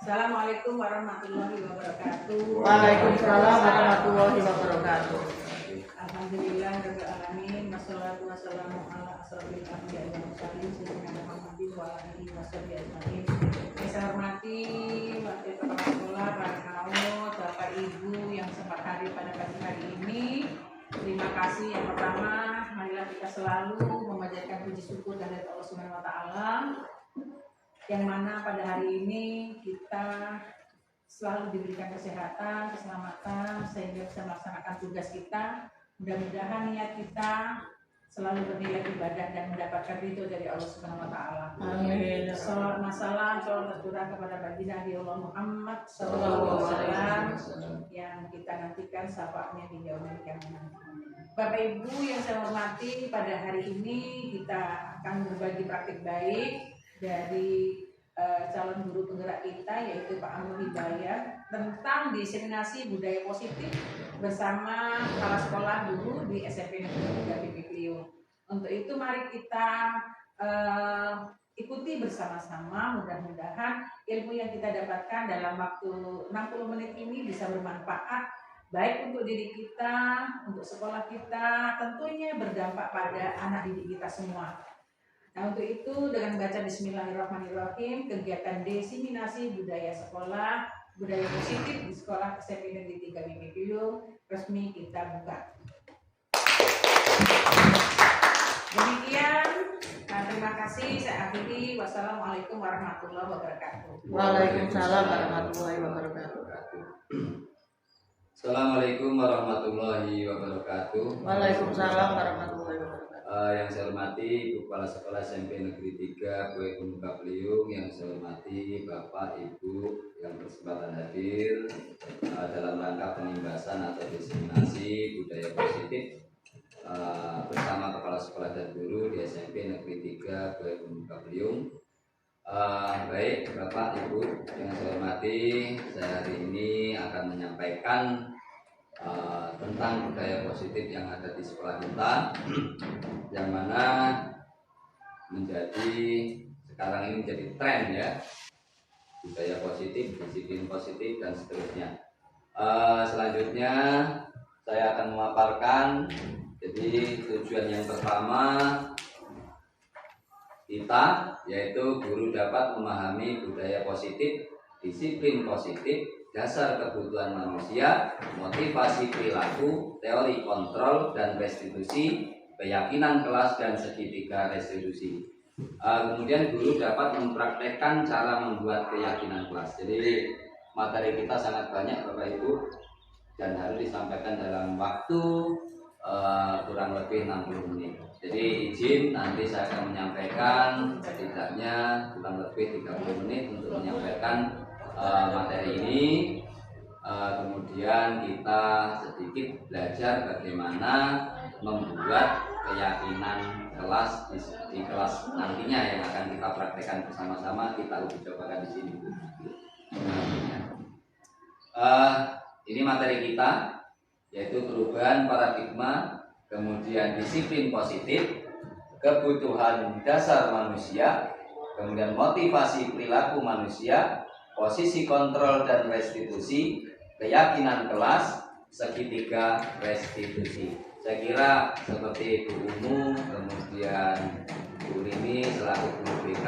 Assalamualaikum warahmatullahi wabarakatuh. Waalaikumsalam warahmatullahi wabarakatuh. Alhamdulillah rabbil alamin, wassalatu wassalamu ala asrofil anbiya'i wal mursalin sayyidina Muhammadin wa alihi washabihi ajmain. Yang saya hormati wakil kepala sekolah, para kaum, Bapak Ibu yang sempat hadir pada pagi hari ini. Terima kasih. Yang pertama, marilah kita selalu memanjatkan puji syukur dari Allah Subhanahu wa taala, yang mana pada hari ini kita selalu diberikan kesehatan, keselamatan sehingga bisa melaksanakan tugas kita. Mudah-mudahan niat kita selalu berniat ibadah dan mendapatkan ridho dari Allah Subhanahu wa taala. Amin. Salawat masalah tercurah kepada baginda Allah Muhammad sallallahu alaihi wasallam yang kita nantikan syafaatnya di yaumil kiamat. Bapak Ibu yang saya hormati, pada hari ini kita akan berbagi praktik baik dari calon guru penggerak kita, yaitu Pak Amrul Hidayat, tentang diseminasi budaya positif bersama kepala sekolah guru di SMP Negeri 3 BP Kliung. Untuk itu mari kita ikuti bersama-sama, mudah-mudahan ilmu yang kita dapatkan dalam waktu 60 menit ini bisa bermanfaat baik untuk diri kita, untuk sekolah kita, tentunya berdampak pada anak didik kita semua. Nah, untuk itu dengan baca Bismillahirrahmanirrahim, kegiatan diseminasi budaya sekolah, budaya positif di sekolah SMP Negeri 3 BP Kliung resmi kita buka. Demikian, terima kasih. Saya akhiri. Wassalamualaikum warahmatullahi wabarakatuh. Waalaikumsalam warahmatullahi wabarakatuh. Assalamualaikum warahmatullahi wabarakatuh. Waalaikumsalam warahmatullahi wabarakatuh. Yang saya hormati Ibu Kepala Sekolah SMP Negeri 3 Kue Pemuka Kliung, yang saya hormati Bapak Ibu yang berkesempatan hadir dalam rangka penimbasan atau diseminasi budaya positif bersama Kepala Sekolah dan Guru di SMP Negeri 3 Kue Pemuka Kliung. Baik Bapak Ibu yang saya hormati, saya hari ini akan menyampaikan tentang budaya positif yang ada di sekolah kita, yang mana sekarang ini menjadi tren ya, budaya positif, disiplin positif dan seterusnya. Selanjutnya saya akan memaparkan, jadi tujuan yang pertama kita yaitu guru dapat memahami budaya positif, disiplin positif, dasar kebutuhan manusia, motivasi perilaku, teori kontrol dan restitusi, keyakinan kelas dan segitiga restitusi. Kemudian guru dapat mempraktekkan cara membuat keyakinan kelas. Jadi materi kita sangat banyak Bapak Ibu dan harus disampaikan dalam waktu kurang lebih 60 menit. Jadi izin nanti saya akan menyampaikan setidaknya kurang lebih 30 menit untuk menyampaikan materi ini. Kemudian kita sedikit belajar bagaimana membuat keyakinan kelas di kelas nantinya yang akan kita praktekkan bersama-sama, kita uji cobakan di sini. Ini materi kita, yaitu perubahan paradigma, kemudian disiplin positif, kebutuhan dasar manusia, kemudian motivasi perilaku manusia, posisi kontrol dan restitusi, keyakinan kelas, segitiga restitusi. Saya kira seperti Bu Umu, kemudian Bu Rini selaku guru BK,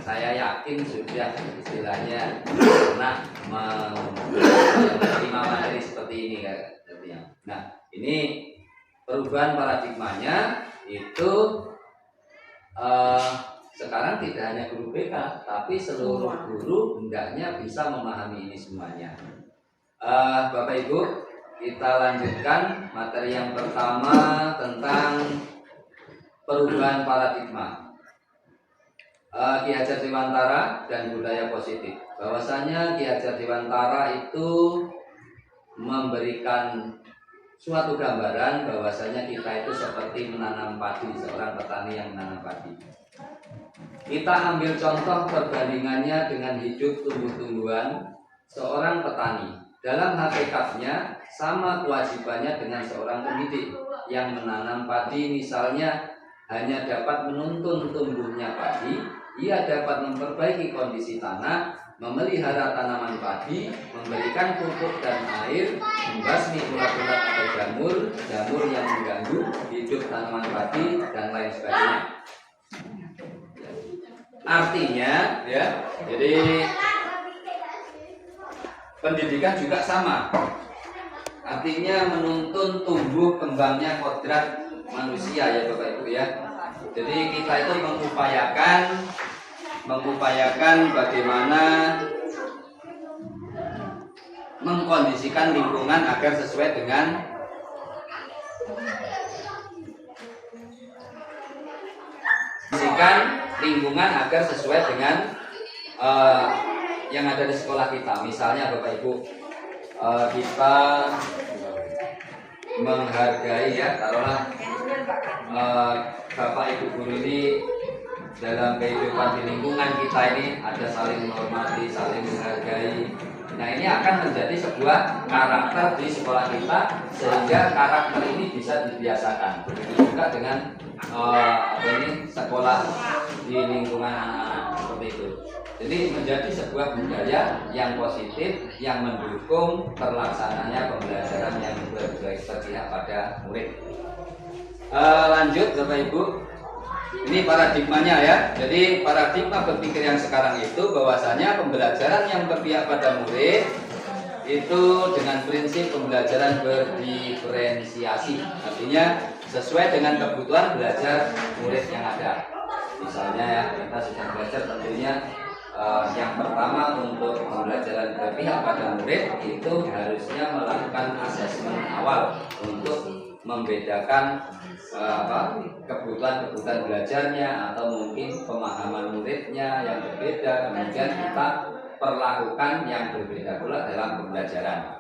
saya yakin sudah istilahnya pernah menerima materi seperti ini katanya. Nah, ini perubahan paradigmanya itu sekarang tidak hanya guru BK, tapi seluruh guru hendaknya bisa memahami ini semuanya. Bapak Ibu, kita lanjutkan materi yang pertama tentang perubahan paradigma. Ki Hajar Dewantara dan budaya positif. Bahwasanya Ki Hajar Dewantara itu memberikan suatu gambaran bahwasanya kita itu seperti menanam padi, seorang petani yang menanam padi. Kita ambil contoh perbandingannya dengan hidup tumbuh-tumbuhan seorang petani. Dalam hakikatnya sama kewajibannya dengan seorang pendidik yang menanam padi, misalnya hanya dapat menuntun tumbuhnya padi, ia dapat memperbaiki kondisi tanah, memelihara tanaman padi, memberikan pupuk dan air, membasmi ulat-ulat atau jamur yang mengganggu hidup tanaman padi dan lain sebagainya. Artinya, ya, jadi pendidikan juga sama. Artinya menuntun tumbuh kembangnya kodrat manusia ya Bapak Ibu ya. Jadi kita itu mengupayakan bagaimana mengkondisikan lingkungan agar sesuai dengan yang ada di sekolah kita. Misalnya Bapak Ibu, kita menghargai ya, taruhlah Bapak Ibu guru ini dalam kehidupan di lingkungan kita ini ada saling menghormati, saling menghargai. Nah ini akan menjadi sebuah karakter di sekolah kita sehingga karakter ini bisa dibiasakan. Begitu juga dengan sekolah di lingkungan anak-anak seperti itu. Jadi menjadi sebuah budaya yang positif yang mendukung terlaksananya pembelajaran yang berpihak pada murid. Lanjut Bapak Ibu. Ini paradigmanya ya. Jadi paradigma berpikir yang sekarang itu bahwasanya pembelajaran yang berpihak pada murid itu dengan prinsip pembelajaran berdiferensiasi. Artinya sesuai dengan kebutuhan belajar murid yang ada. Misalnya ya, kita sudah belajar tentunya yang pertama untuk pembelajaran berpihak pada murid itu harusnya melakukan asesmen awal untuk membedakan kebutuhan belajarnya atau mungkin pemahaman muridnya yang berbeda, kemudian kita perlakukan yang berbeda pula dalam pembelajaran.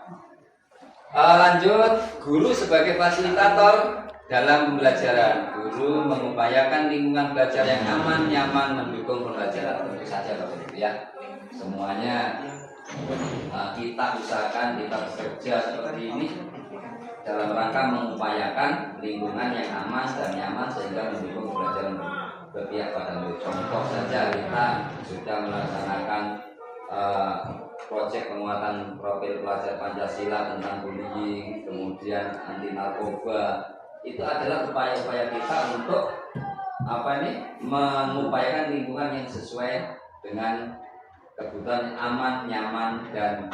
Lanjut, guru sebagai fasilitator dalam pembelajaran. Guru mengupayakan lingkungan belajar yang aman, nyaman, mendukung pembelajaran. Tentu saja Bapak Ibu ya, semuanya kita usahakan, kita bekerja seperti ini dalam rangka mengupayakan lingkungan yang aman dan nyaman sehingga mendukung pembelajaran berpihak pada murid. Contoh saja kita sudah melaksanakan proyek penguatan profil pelajar Pancasila tentang bullying, kemudian anti narkoba. Itu adalah upaya-upaya kita untuk mengupayakan lingkungan yang sesuai dengan kebutuhan aman, nyaman dan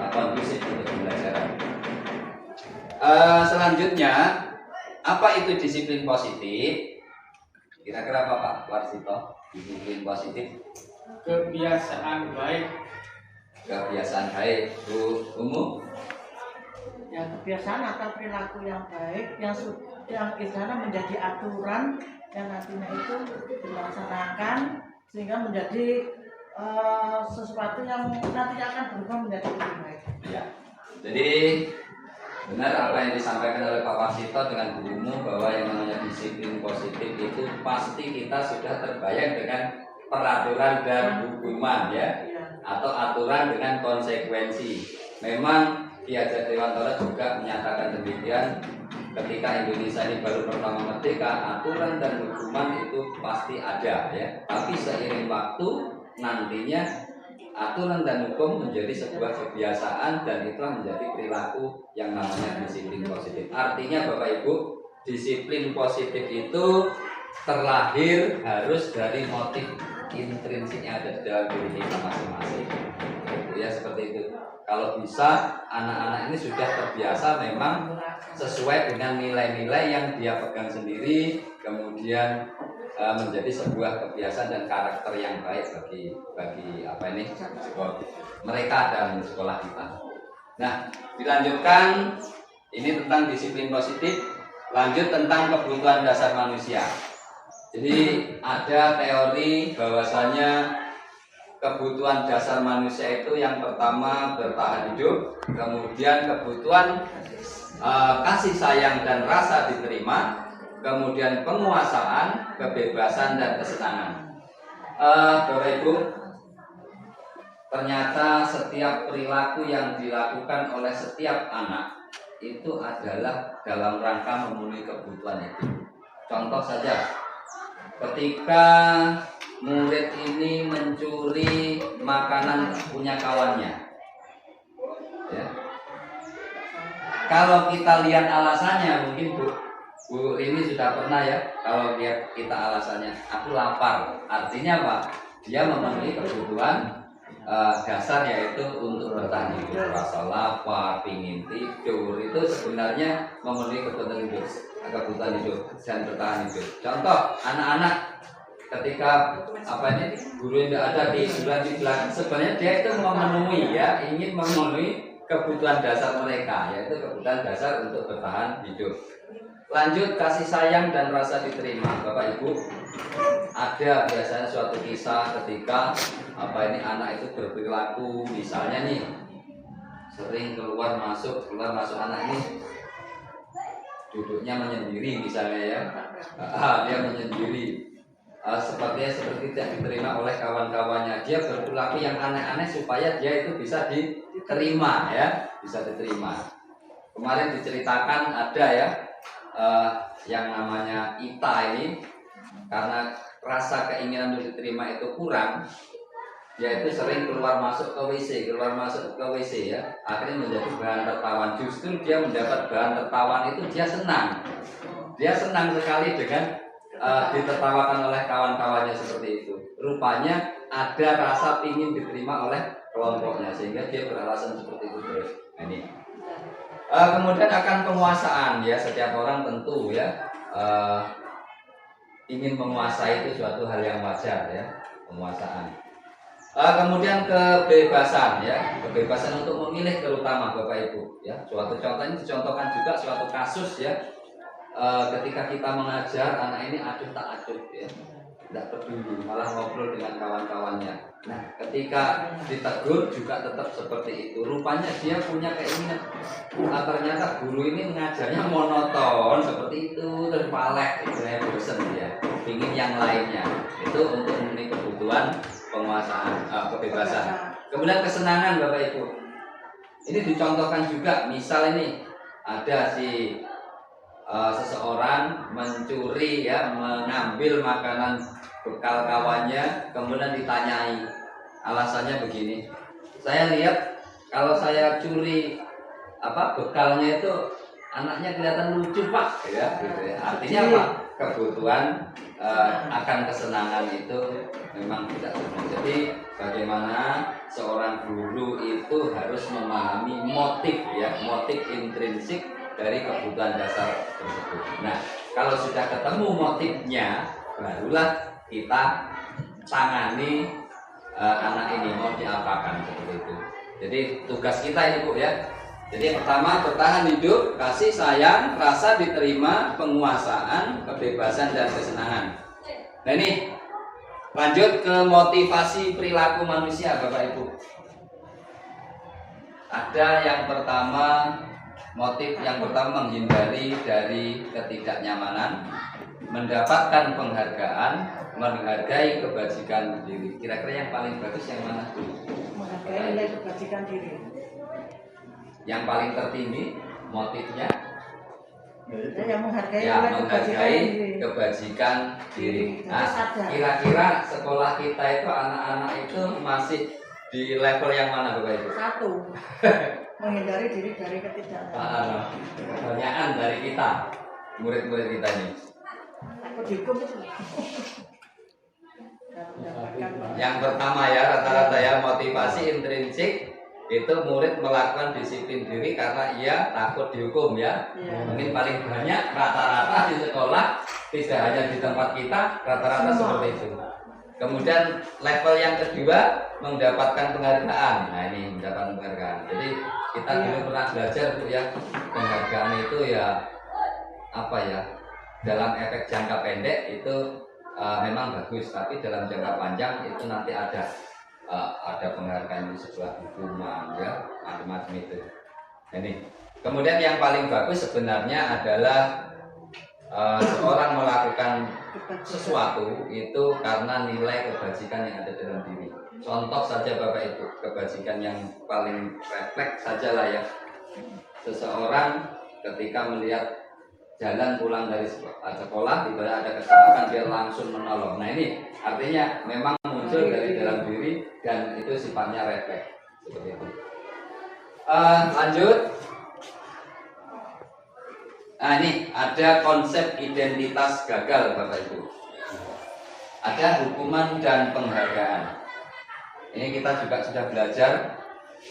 kondusif untuk pembelajaran. Selanjutnya, apa itu disiplin positif? Kira-kira apa Pak Warsito? Disiplin positif? Kebiasaan baik. Ya, kebiasaan atau perilaku yang baik yang di sana menjadi aturan yang nantinya itu dilaksanakan sehingga menjadi sesuatu yang nantinya akan berubah menjadi lebih baik. Ya. Jadi benar apa yang disampaikan oleh Pak Warsito dengan Bu Umu bahwa yang namanya disiplin positif itu pasti kita sudah terbayang dengan peraturan dan hukuman ya, atau aturan dengan konsekuensi. Memang Ki Hajar Dewantara juga menyatakan demikian ketika Indonesia ini baru pertama merdeka, aturan dan hukuman itu pasti ada ya. Tapi seiring waktu nantinya aturan dan hukum menjadi sebuah kebiasaan dan itu menjadi perilaku yang namanya disiplin positif. Artinya Bapak Ibu, disiplin positif itu terlahir harus dari motif intrinsik yang ada di dalam diri kita masing-masing. Ya seperti itu. Kalau bisa anak-anak ini sudah terbiasa memang sesuai dengan nilai-nilai yang dia pegang sendiri, kemudian menjadi sebuah kebiasaan dan karakter yang baik bagi mereka dan sekolah kita. Nah, dilanjutkan ini tentang disiplin positif, lanjut tentang kebutuhan dasar manusia. Jadi ada teori bahwasanya kebutuhan dasar manusia itu yang pertama bertahan hidup, kemudian kebutuhan kasih sayang dan rasa diterima, kemudian penguasaan, kebebasan dan kesenangan. Bapak Ibu, ternyata setiap perilaku yang dilakukan oleh setiap anak itu adalah dalam rangka memenuhi kebutuhan itu. Contoh saja, ketika murid ini mencuri makanan punya kawannya. Ya. Kalau kita lihat alasannya, mungkin Bu ini sudah pernah ya. Kalau lihat kita alasannya, aku lapar. Artinya apa? Dia memenuhi kebutuhan dasar, yaitu untuk bertahan hidup. Rasa lapar, pingin tidur, itu sebenarnya memenuhi kebutuhan hidup dan bertahan hidup. Contoh, anak-anak ketika guru yang tidak ada di belakang, sebenarnya dia itu ingin memenuhi kebutuhan dasar mereka, yaitu kebutuhan dasar untuk bertahan hidup. Lanjut, kasih sayang dan rasa diterima. Bapak Ibu, ada biasanya suatu kisah ketika anak itu berperilaku, misalnya nih sering keluar masuk anak ini duduknya menyendiri misalnya ya. Dia menyendiri, seperti tidak diterima oleh kawan-kawannya. Dia berperilaku yang aneh-aneh supaya dia itu bisa diterima ya, bisa diterima. Kemarin diceritakan ada ya, yang namanya Ita ini, karena rasa keinginan untuk diterima itu kurang, dia itu sering keluar masuk ke WC ya, akhirnya menjadi bahan tertawan. Justru dia mendapat bahan tertawan itu dia senang sekali dengan ditertawakan oleh kawan-kawannya seperti itu. Rupanya ada rasa ingin diterima oleh kelompoknya, sehingga dia beralasan seperti itu terus. Ini kemudian akan penguasaan ya, setiap orang tentu ya ingin menguasai, itu suatu hal yang wajar ya, penguasaan. Kemudian kebebasan ya, kebebasan untuk memilih terutama Bapak Ibu ya. Suatu contoh ini dicontohkan juga suatu kasus ya, ketika kita mengajar anak ini aduh tak aduh ya, tidak peduli, malah ngobrol dengan kawan-kawannya. Nah, ketika ditegur juga tetap seperti itu. Rupanya dia punya keinginan, ternyata guru ini mengajarnya monoton seperti itu, terpalek, istilahnya bosan dia, ingin yang lainnya. Itu untuk memenuhi kebutuhan penguasaan, kebebasan. Kemudian kesenangan Bapak Ibu. Ini dicontohkan juga, misal ini ada seseorang mencuri ya, mengambil makanan bekal kawannya, kemudian ditanyai, alasannya begini, saya lihat kalau saya curi bekalnya itu anaknya kelihatan lucu Pak ya, gitu ya. Artinya apa? Kebutuhan akan kesenangan itu memang tidak terpenuhi. Jadi bagaimana seorang guru itu harus memahami motif ya, motif intrinsik dari kebutuhan dasar tersebut. Nah, kalau sudah ketemu motifnya, barulah kita tangani anak ini mau diapakan seperti itu. Jadi tugas kita ini Bu ya. Jadi yang pertama bertahan hidup, kasih sayang, rasa diterima, penguasaan, kebebasan dan kesenangan. Nah ini lanjut ke motivasi perilaku manusia Bapak Ibu. Ada yang pertama, motif yang pertama menghindari dari ketidaknyamanan, mendapatkan penghargaan, menghargai kebajikan diri. Kira-kira yang paling bagus yang mana? Menghargai nilai kebajikan diri. Yang paling tertinggi motifnya? Yang menghargai kebajikan diri. Nah, kira-kira sekolah kita itu anak-anak itu masih di level yang mana Bapak Ibu? 1. Menghindari diri dari ketidaknyamanan. Kebanyakan dari kita, murid-murid kita ini. Yang pertama ya, rata-rata ya, motivasi intrinsik itu murid melakukan disiplin diri karena ia takut dihukum ya. Mungkin paling banyak rata-rata di sekolah, tidak hanya di tempat kita, rata-rata seperti itu. Kemudian level yang kedua mendapatkan penghargaan. Nah ini mendapatkan penghargaan. Jadi kita dulu pernah belajar Bu ya, penghargaan itu ya apa ya, dalam efek jangka pendek itu memang bagus, tapi dalam jangka panjang itu nanti ada penghargaan di sebuah hukuman ya, macam-macam itu. Ini kemudian yang paling bagus sebenarnya adalah seorang melakukan sesuatu itu karena nilai kebajikan yang ada dalam diri. Contoh saja Bapak Ibu, kebajikan yang paling refleks sajalah ya. Seseorang ketika melihat jalan pulang dari sekolah, tiba-tiba ada kecelakaan dia langsung menolong. Nah ini artinya memang muncul dari dalam diri dan itu sifatnya refleks seperti itu. Lanjut. Nah ini ada konsep identitas gagal Bapak Ibu. Ada hukuman dan penghargaan. Ini kita juga sudah belajar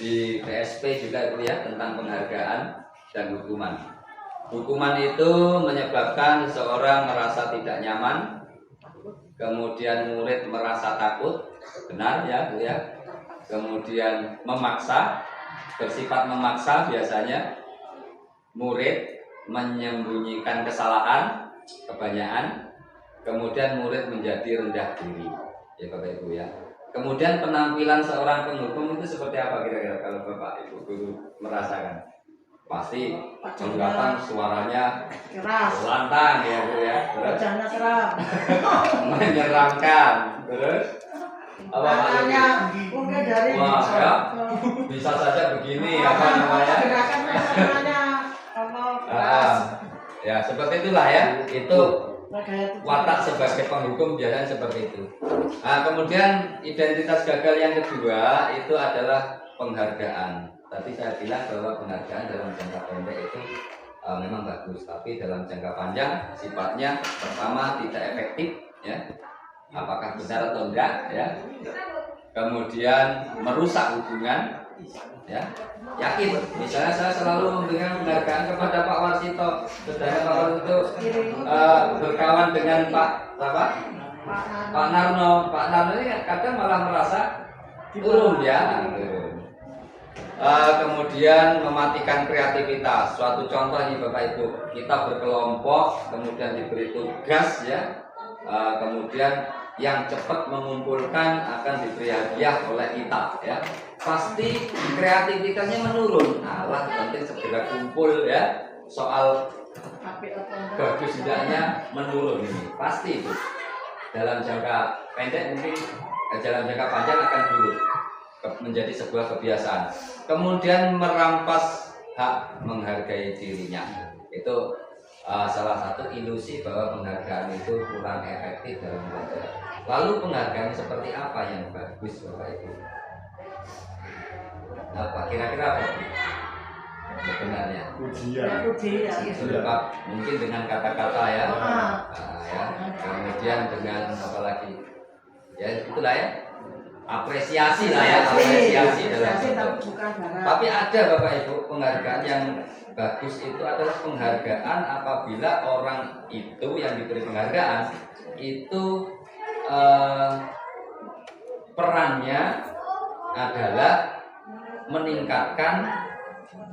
di PSP juga itu ya tentang penghargaan dan hukuman. Hukuman itu menyebabkan seseorang merasa tidak nyaman, kemudian murid merasa takut, benar ya Bu ya. Kemudian memaksa, bersifat memaksa biasanya murid menyembunyikan kesalahan, kebanyakan, kemudian murid menjadi rendah diri, ya Bapak Ibu ya. Kemudian penampilan seorang penghukum itu seperti apa kira-kira kalau Bapak Ibu guru merasakan? Pasti jengkatan suaranya keras, lantang ya Bu ya. wajahnya seram, Menyeramkan, terus apa tangannya mungkin dari wah ya, bisa saja begini apa namanya? gerakan tangannya keras. Ya seperti itulah ya. Itu Gaya watak sebagai penghukum biasanya seperti itu. Nah, kemudian identitas gagal yang kedua itu adalah penghargaan. Tadi saya bilang bahwa penghargaan dalam jangka pendek itu memang bagus, tapi dalam jangka panjang sifatnya pertama tidak efektif, ya. Apakah benar atau enggak, ya. Kemudian merusak hubungan, ya. Yakin, misalnya saya selalu memberikan penghargaan kepada Pak Warsito, saudara Pak Warsito berkawan dengan Pak Narno. Pak Narno ini kadang malah merasa turun ya. Kemudian mematikan kreativitas. Suatu contoh ini Bapak Ibu, kita berkelompok, kemudian diberi tugas ya, kemudian yang cepat mengumpulkan akan diberi hadiah oleh kita ya. Pasti kreativitasnya menurun. Alah penting segera kumpul ya. Soal bagus tidaknya menurun ini. Pasti itu. Dalam jangka pendek mungkin, dalam jangka panjang akan buruk menjadi sebuah kebiasaan. Kemudian merampas hak menghargai dirinya. Itu salah satu ilusi bahwa penghargaan itu kurang efektif dalam belajar. Lalu penghargaan seperti apa yang bagus Bapak Ibu? Apa kira-kira apa sebenarnya? Pujian. Lengkap mungkin dengan kata-kata ya. Ya. Kemudian dengan apa lagi? Ya itulah ya. Apresiasi lah ya, apresiasi dalam bentuk. Tapi ada Bapak Ibu penghargaan yang bagus itu adalah penghargaan apabila orang itu yang diberi penghargaan itu perannya adalah meningkatkan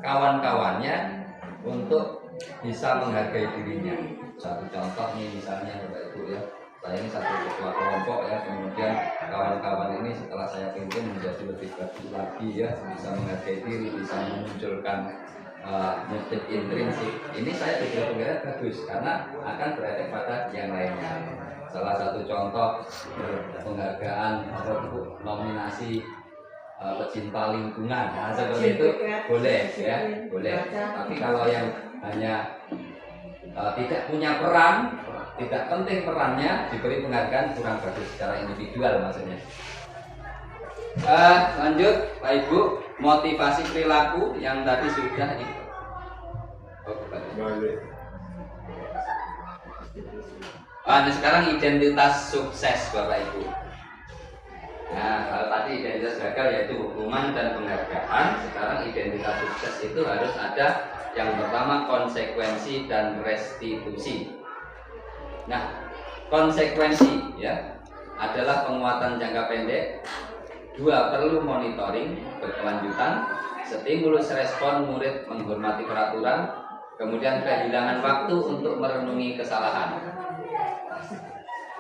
kawan-kawannya untuk bisa menghargai dirinya. Satu contoh nih misalnya Bapak Ibu ya, saya ini satu ketua kelompok ya, kemudian kawan-kawan ini setelah saya pimpin menjadi lebih bagus lagi ya, bisa menghargai diri, bisa memunculkan motif intrinsik. Ini saya juga penghargaan bagus karena akan berefek pada yang lainnya. Salah satu contoh penghargaan atau nominasi pecinta lingkungan, nah, seperti itu boleh ya, boleh. Tapi kalau yang hanya tidak punya peran, tidak penting perannya, diberi penghargaan kurang bagus secara individual maksudnya. Lanjut Pak Ibu, motivasi perilaku yang tadi sudah nih. Nah sekarang identitas sukses Bapak Ibu. Nah kalau tadi identitas gagal yaitu hukuman dan penghargaan, sekarang identitas sukses itu harus ada yang pertama konsekuensi dan restitusi. Nah konsekuensi ya adalah penguatan jangka pendek. Dua, perlu monitoring berkelanjutan. Stimulus respon murid menghormati peraturan. Kemudian kehilangan waktu untuk merenungi kesalahan.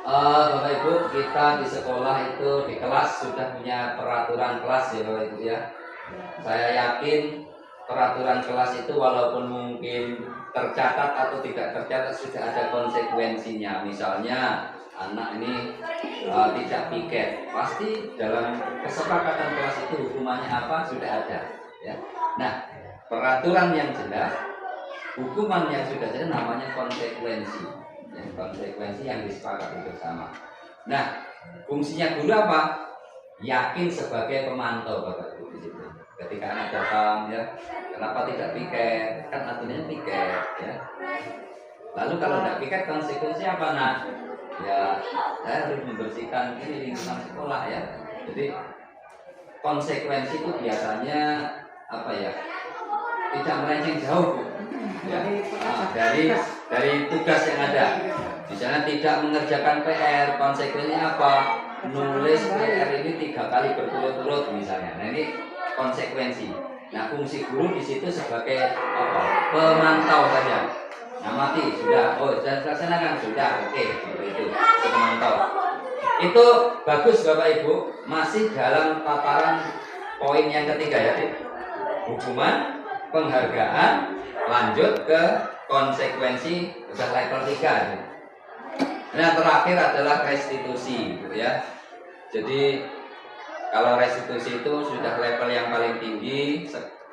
Bapak Ibu, kita di sekolah itu di kelas sudah punya peraturan kelas ya Bapak Ibu ya. Saya yakin peraturan kelas itu walaupun mungkin tercatat atau tidak tercatat sudah ada konsekuensinya. Misalnya anak ini tidak piket, pasti dalam kesepakatan kelas itu hukumannya apa sudah ada ya. Nah peraturan yang jelas, hukuman yang sudah jadi namanya konsekuensi, ya, konsekuensi yang disepakati bersama. Nah, fungsinya guru apa? Yakin sebagai pemantau Bapak Ibu di situ. Ketika anak datang ya, kenapa tidak piket? Kan aturannya piket ya. Lalu kalau tidak piket konsekuensi apa nak? Ya, saya harus membersihkan ini lingkungan sekolah ya. Jadi konsekuensi itu biasanya apa ya? Tidak melenceng jauh Bu. Ya, dari tugas yang ada. Misalnya tidak mengerjakan PR, konsekuensinya apa? Nulis PR ini 3 kali berturut-turut misalnya. Nah ini konsekuensi. Nah fungsi guru di situ sebagai apa? Pemantau saja. Nah mati sudah, oh sudah dilaksanakan sudah, oke seperti itu. Pemantau. Itu bagus Bapak Ibu, masih dalam tataran poin yang ketiga ya. Hukuman, penghargaan, lanjut ke konsekuensi sudah level 3. Nah terakhir adalah restitusi ya. Jadi kalau restitusi itu sudah level yang paling tinggi,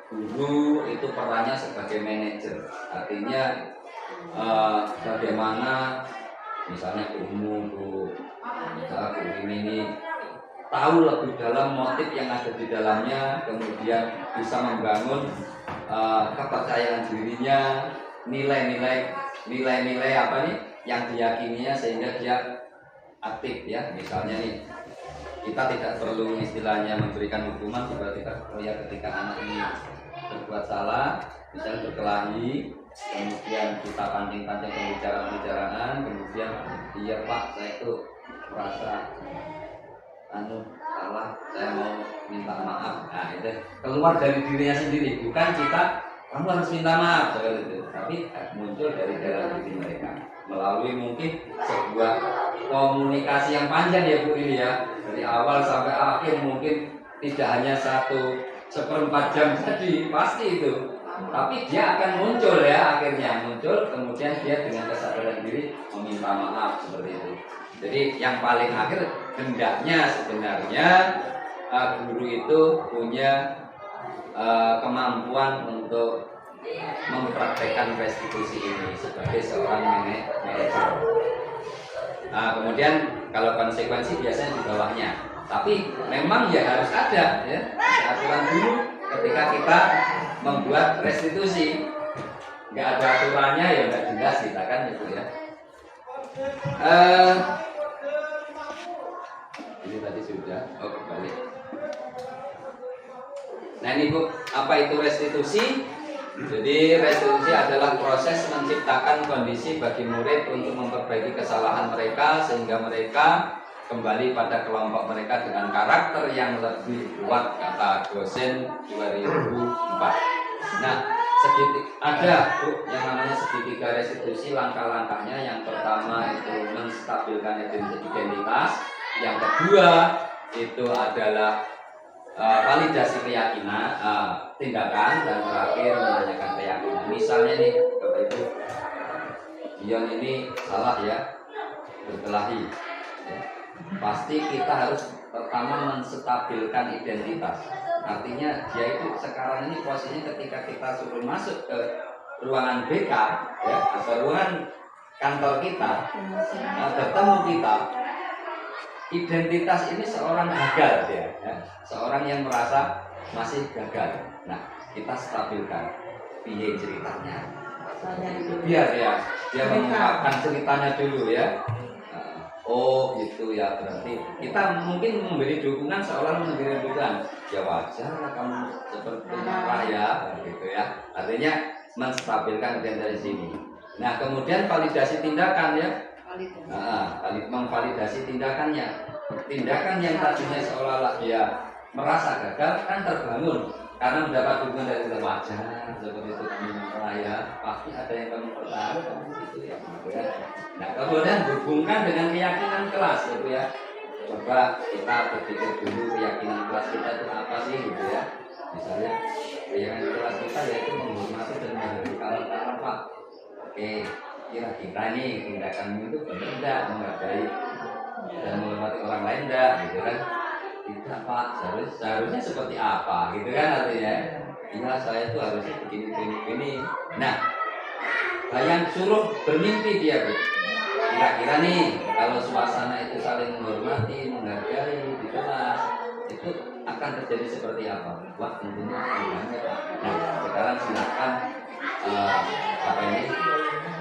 guru itu perannya sebagai manajer. Artinya bagaimana misalnya guru ini tahu lebih dalam motif yang ada di dalamnya, kemudian bisa membangun kepercayaan dirinya, nilai-nilai apa nih yang diyakininya sehingga dia aktif ya. Misalnya nih kita tidak perlu istilahnya memberikan hukuman ketika anak ini berbuat salah, misalnya berkelahi, kemudian kita pancing-pancing pembicaraan, kemudian iya Pak saya itu merasa salah, saya mau minta maaf. Nah itu keluar dari dirinya sendiri, bukan kita kamu harus minta maaf seperti itu, tapi muncul dari dalam diri mereka melalui mungkin sebuah komunikasi yang panjang ya Bu ini ya, dari awal sampai akhir mungkin tidak hanya 1/4 jam tadi pasti itu, tapi dia akan muncul ya, akhirnya muncul kemudian dia dengan kesadaran diri meminta maaf seperti itu. Jadi yang paling akhir hendaknya sebenarnya guru itu punya kemampuan untuk mempraktekkan restitusi ini sebagai seorang manajer. Nah, kemudian kalau konsekuensi biasanya di bawahnya, tapi memang ya harus ada ya aturan dulu ketika kita membuat restitusi. Nggak ada aturannya ya nggak jelas kita kan itu ya. Ini tadi sudah, kembali. Nah ini Bu, apa itu restitusi? Jadi restitusi adalah proses menciptakan kondisi bagi murid untuk memperbaiki kesalahan mereka sehingga mereka kembali pada kelompok mereka dengan karakter yang lebih kuat, kata dosen 2004. Nah, ada Bu yang namanya segitiga restitusi, langkah-langkahnya. Yang pertama itu menstabilkan identitas, yang kedua itu adalah validasi keyakinan, tindakan, dan terakhir menanyakan keyakinan. Misalnya nih Bapak Ibu, Dion ini salah ya, berkelahi ya. Pasti kita harus pertama menstabilkan identitas. Artinya dia itu sekarang ini posisinya ketika kita suruh masuk ke ruangan BK ya, atau ruangan kantor kita, bertemu kita, identitas ini seorang gagal dia ya. Seorang yang merasa masih gagal. Nah, kita stabilkan piye ceritanya. Biar ya, dia mengungkapkan ceritanya dulu ya. Oh gitu ya, berarti kita mungkin memberi dukungan seolah memberi dukungan. Ya wajar lah kamu seperti marah ya, gitu ya. Artinya menstabilkan dari sini. Nah, kemudian validasi tindakan ya. Memvalidasi tindakannya. Tindakan yang tadinya seolah-olah dia merasa gagal kan terbangun karena mendapat dukungan dari wajar seperti itu ya, pasti ada yang kamu pertaruhkan gitu ya. Nah kemudian hubungkan dengan keyakinan kelas gitu ya. Coba kita berpikir dulu keyakinan kelas kita itu apa sih gitu ya. Misalnya keyakinan kelas kita yaitu menghormati dan menghargai kawan-kawan Pak. Oke, kira-kira nih tindakanmu itu benar enggak menghargai dan menghormati orang lain enggak gitu kan? Tidak Pak, seharusnya seperti apa gitu kan artinya. Iya saya itu harusnya begini. Nah yang suruh bermimpi dia, Bu. Kira-kira nih, kalau suasana itu saling menghormati, menghargai di kelas, itu akan terjadi seperti apa? Wah, tentunya enggak, Pak. Nah, sekarang silakan apa ini?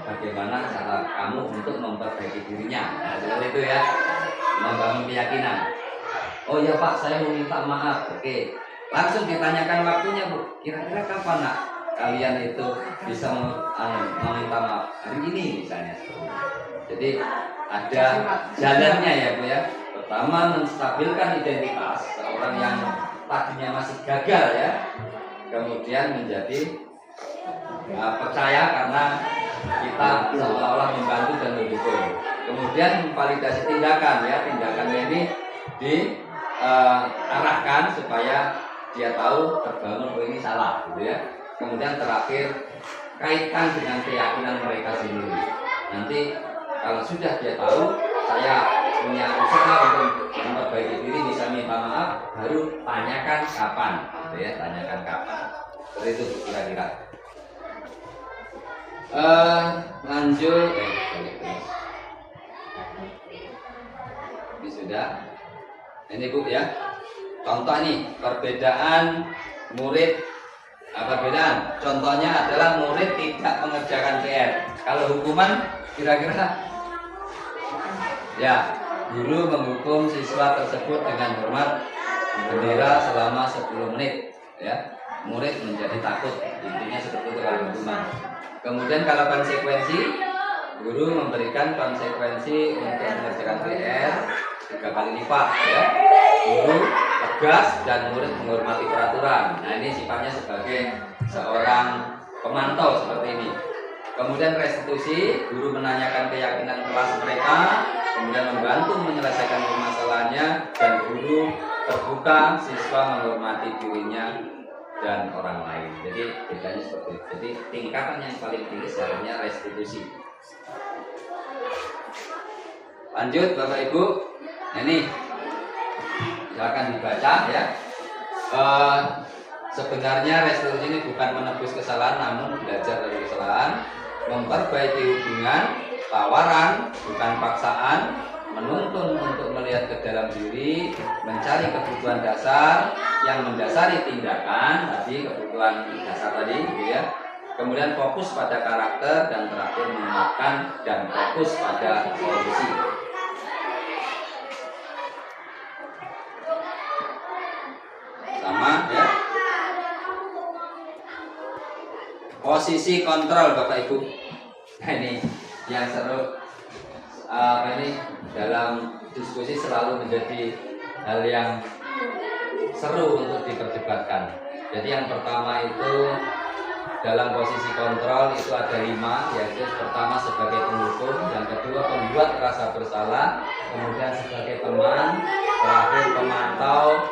Bagaimana cara kamu untuk memperbaiki dirinya? Nah, seperti itu ya, membangun keyakinan. Oh ya Pak, saya mau minta maaf. Oke, langsung ditanyakan waktunya, Bu. Kira-kira kapan nak kalian itu bisa meminta maaf? Hari ini misalnya. Jadi ada jalannya ya Bu ya. Pertama, menstabilkan identitas seorang yang tadinya masih gagal ya, kemudian menjadi percaya karena kita seolah-olah membantu dan mendukung. Kemudian validasi tindakan ya, tindakannya ini diarahkan supaya dia tahu terbangun oh ini salah gitu ya. Kemudian terakhir kaitkan dengan keyakinan mereka sendiri. Nanti kalau sudah dia tahu saya punya usaha untuk memperbaiki diri, bisa minta maaf, baru tanyakan kapan gitu ya, tanyakan kapan. Seperti itu kira-kira. Lanjut ini sudah. Ini Bu ya. Contoh nih perbedaan murid. Perbedaan. Contohnya adalah murid tidak mengerjakan PR. Kalau hukuman kira-kira ya, guru menghukum siswa tersebut dengan hormat bendera selama 10 menit ya. Murid menjadi takut. Intinya seperti itu kalau hukuman. Kemudian kalau konsekuensi, guru memberikan konsekuensi untuk mengerjakan PR 3 kali lipat ya. Guru tegas dan murid menghormati peraturan. Nah, ini sifatnya sebagai seorang pemantau seperti ini. Kemudian restitusi, guru menanyakan keyakinan kelas mereka, kemudian membantu menyelesaikan permasalahannya, dan guru terbuka, siswa menghormati dirinya dan orang lain. Jadi bedanya seperti itu. Jadi tingkatan yang paling tinggi seharusnya restitusi. Lanjut Bapak Ibu. Nah, ini silakan dibaca ya. Sebenarnya restitusi ini bukan menebus kesalahan, namun belajar dari kesalahan, memperbaiki hubungan, tawaran bukan paksaan, menuntun untuk melihat ke dalam diri, mencari kebutuhan dasar yang mendasari tindakan, tadi kebutuhan dasar tadi gitu ya. Kemudian fokus pada karakter, dan terakhir menguatkan dan fokus pada solusi. Sama ya. Posisi kontrol Bapak Ibu. Nah, ini yang seru. Ini dalam diskusi selalu menjadi hal yang seru untuk diperdebatkan. Jadi yang pertama itu dalam posisi kontrol itu ada 5, yaitu pertama sebagai penghukum, yang kedua pembuat rasa bersalah, kemudian sebagai teman, terakhir pemantau,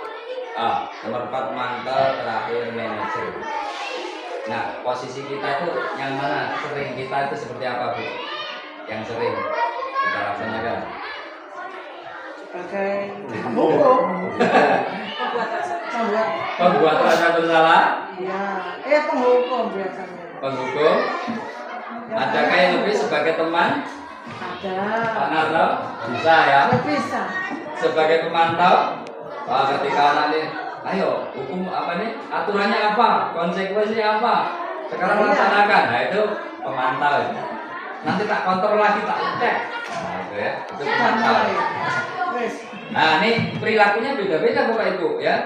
nomor 4 pemantau, terakhir manajer. Nah, posisi kita itu yang mana? Sering kita itu seperti apa, Bu? Yang sering kita laksanakan sebagai penghukum, pembuat rasa bersalah. Iya, penghukum biasanya. Penghukum. Ada kayak lebih sebagai teman? Ada. Panarno? Bisa ya. Bisa. Sebagai pemantau? Ketika anak ini, ayo hukum apa nih? Aturannya apa? Konsekuensinya apa? Sekarang laksanakan. Nah, itu pemantau. Nanti tak kontrol lagi, tak cek. Nah, itu ya. Itu pemantau. Nah, ini perilakunya beda-beda Bapak Ibu ya.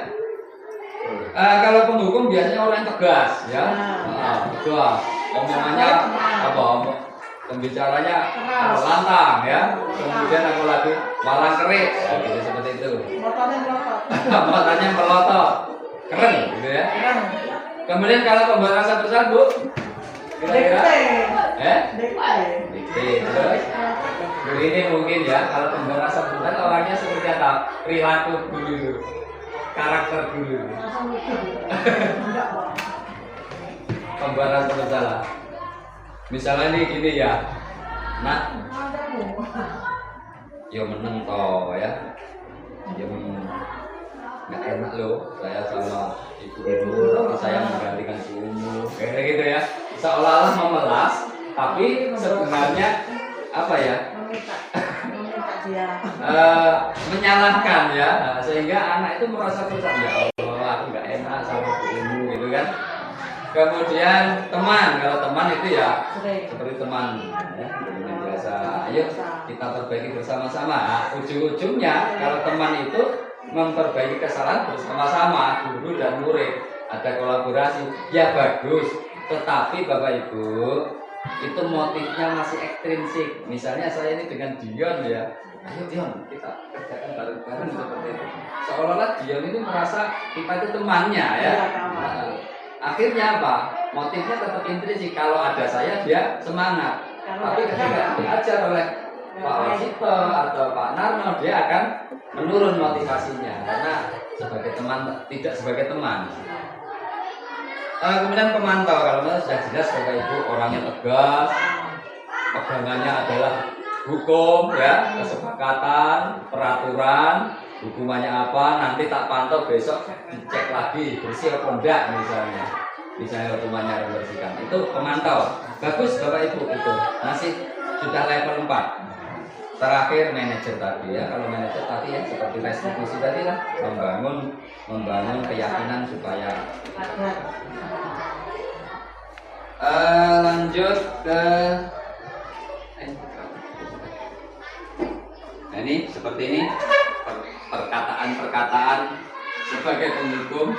Kalau penghukum biasanya orang yang tegas ya. Tegas. Omongannya apa? Pembicaranya lantang ya. Kemudian aku lagi malang kerik. Gitu seperti itu. Matanya melotot. Keren gitu ya. Kemudian kalau pembuat rasa bersalah, Bu, kira-kira dikte. Terus ini mungkin ya, kalau pembuat rasa bersalah orangnya seperti apa? Perilaku dulu, karakter dulu. Pembuat rasa bersalah. Misalnya nih gini ya, nak, yo meneng toh ya, yo nggak enak loh, saya sama ibu dulu, tapi saya menggantikan sumu, kayak gitu ya, seolah-olah memelas tapi sebenarnya apa ya, meminta dia menyalahkan ya. Nah, sehingga anak itu merasa bersalah, ya Allah aku nggak enak sama bu ilmu gitu kan. Kemudian teman, kalau teman itu ya sering seperti teman ya, dengan biasa, ayo kita perbaiki bersama-sama. Nah, ujung-ujungnya kalau teman itu memperbaiki kesalahan bersama-sama, guru dan murid, ada kolaborasi, ya bagus. Tetapi Bapak Ibu, itu motifnya masih ekstrinsik. Misalnya saya ini dengan Dion ya, ayo Dion kita kerjakan bareng-bareng seperti itu. Seolah-olah Dion itu merasa kita itu temannya ya. Nah, akhirnya apa? Motifnya tetap intrinsik. Kalau ada saya dia semangat. Tapi ketika diajar oleh Pak Wasito atau Pak Narno, dia akan menurun motivasinya karena sebagai teman, tidak sebagai teman. Kemudian pemantau, kalau sudah jelas Bapak Ibu orangnya tegas, pegangannya adalah hukum ya, kesepakatan, peraturan, hukumannya apa, nanti tak pantau besok dicek lagi bersih atau enggak misalnya hukumannya membersihkan, itu pemantau. Bagus Bapak Ibu, itu masih sudah level 4. Terakhir manajer tadi ya, kalau manajer tadi ya seperti restitusi tadi lah, membangun keyakinan supaya lanjut ke nah, ini seperti ini perkataan-perkataan sebagai penghukum,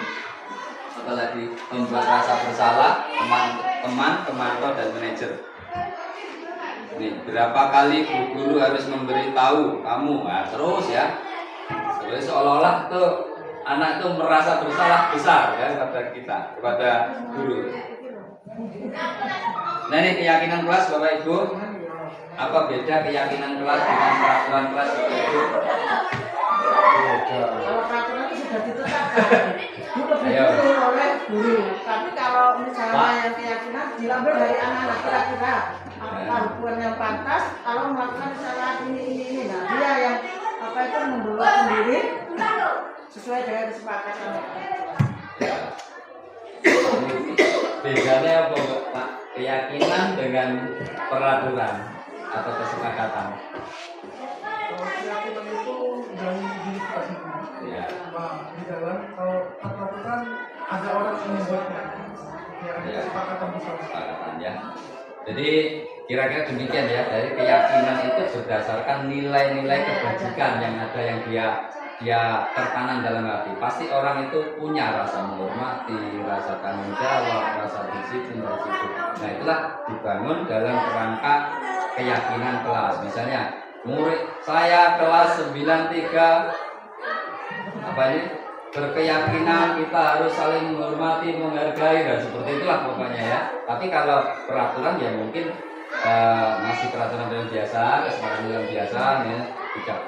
atau lagi membuat rasa bersalah teman, pemantau dan manajer. Nih, berapa kali guru harus memberitahu kamu, nah, terus ya, terus seolah-olah tuh anak tuh merasa bersalah besar ya kepada guru. Nah ini keyakinan kelas Bapak Ibu, apa beda keyakinan kelas dengan peraturan kelas Bapak Ibu? kalau peraturan itu sudah ditetapkan dulu oleh guru, tapi kalau misalnya yang keyakinan diambil dari anak-anak, kira-kira apa hukuman yang pantas kalau melakukan kesalahan ini. Nah dia yang apa itu membuat sendiri sesuai dengan kesepakatan. Bedanya apa Pak? Keyakinan dengan peraturan atau kesepakatan? Keyakinan itu dari diri kita sendiri. Ya. Nah, di dalam kalau peraturan ada orang yang membuatnya. Ya, ada kesepakatan bersama. Kesepakatan ya. Jadi kira-kira demikian ya, dari keyakinan itu berdasarkan nilai-nilai kebajikan yang ada, yang dia tertanam dalam hati. Pasti orang itu punya rasa menghormati, rasa tanggung jawab, rasa disiplin, Nah itulah dibangun dalam kerangka keyakinan kelas. Misalnya murid saya kelas 93 apa ini berkeyakinan kita harus saling menghormati, menghargai, dan seperti itulah pokoknya ya. Tapi kalau peraturan ya mungkin masih peraturan yang biasa, kesepakatan yang biasa ya, tidak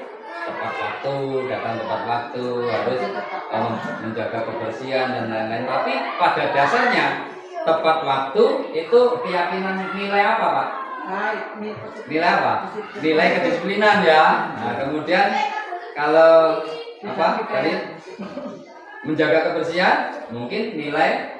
tepat waktu, datang tepat waktu, harus menjaga kebersihan dan lain-lain. Tapi pada dasarnya tepat waktu itu keyakinan nilai apa Pak? Nilai apa? Nilai kedisiplinan ya. Nah kemudian kalau apa tadi menjaga kebersihan mungkin nilai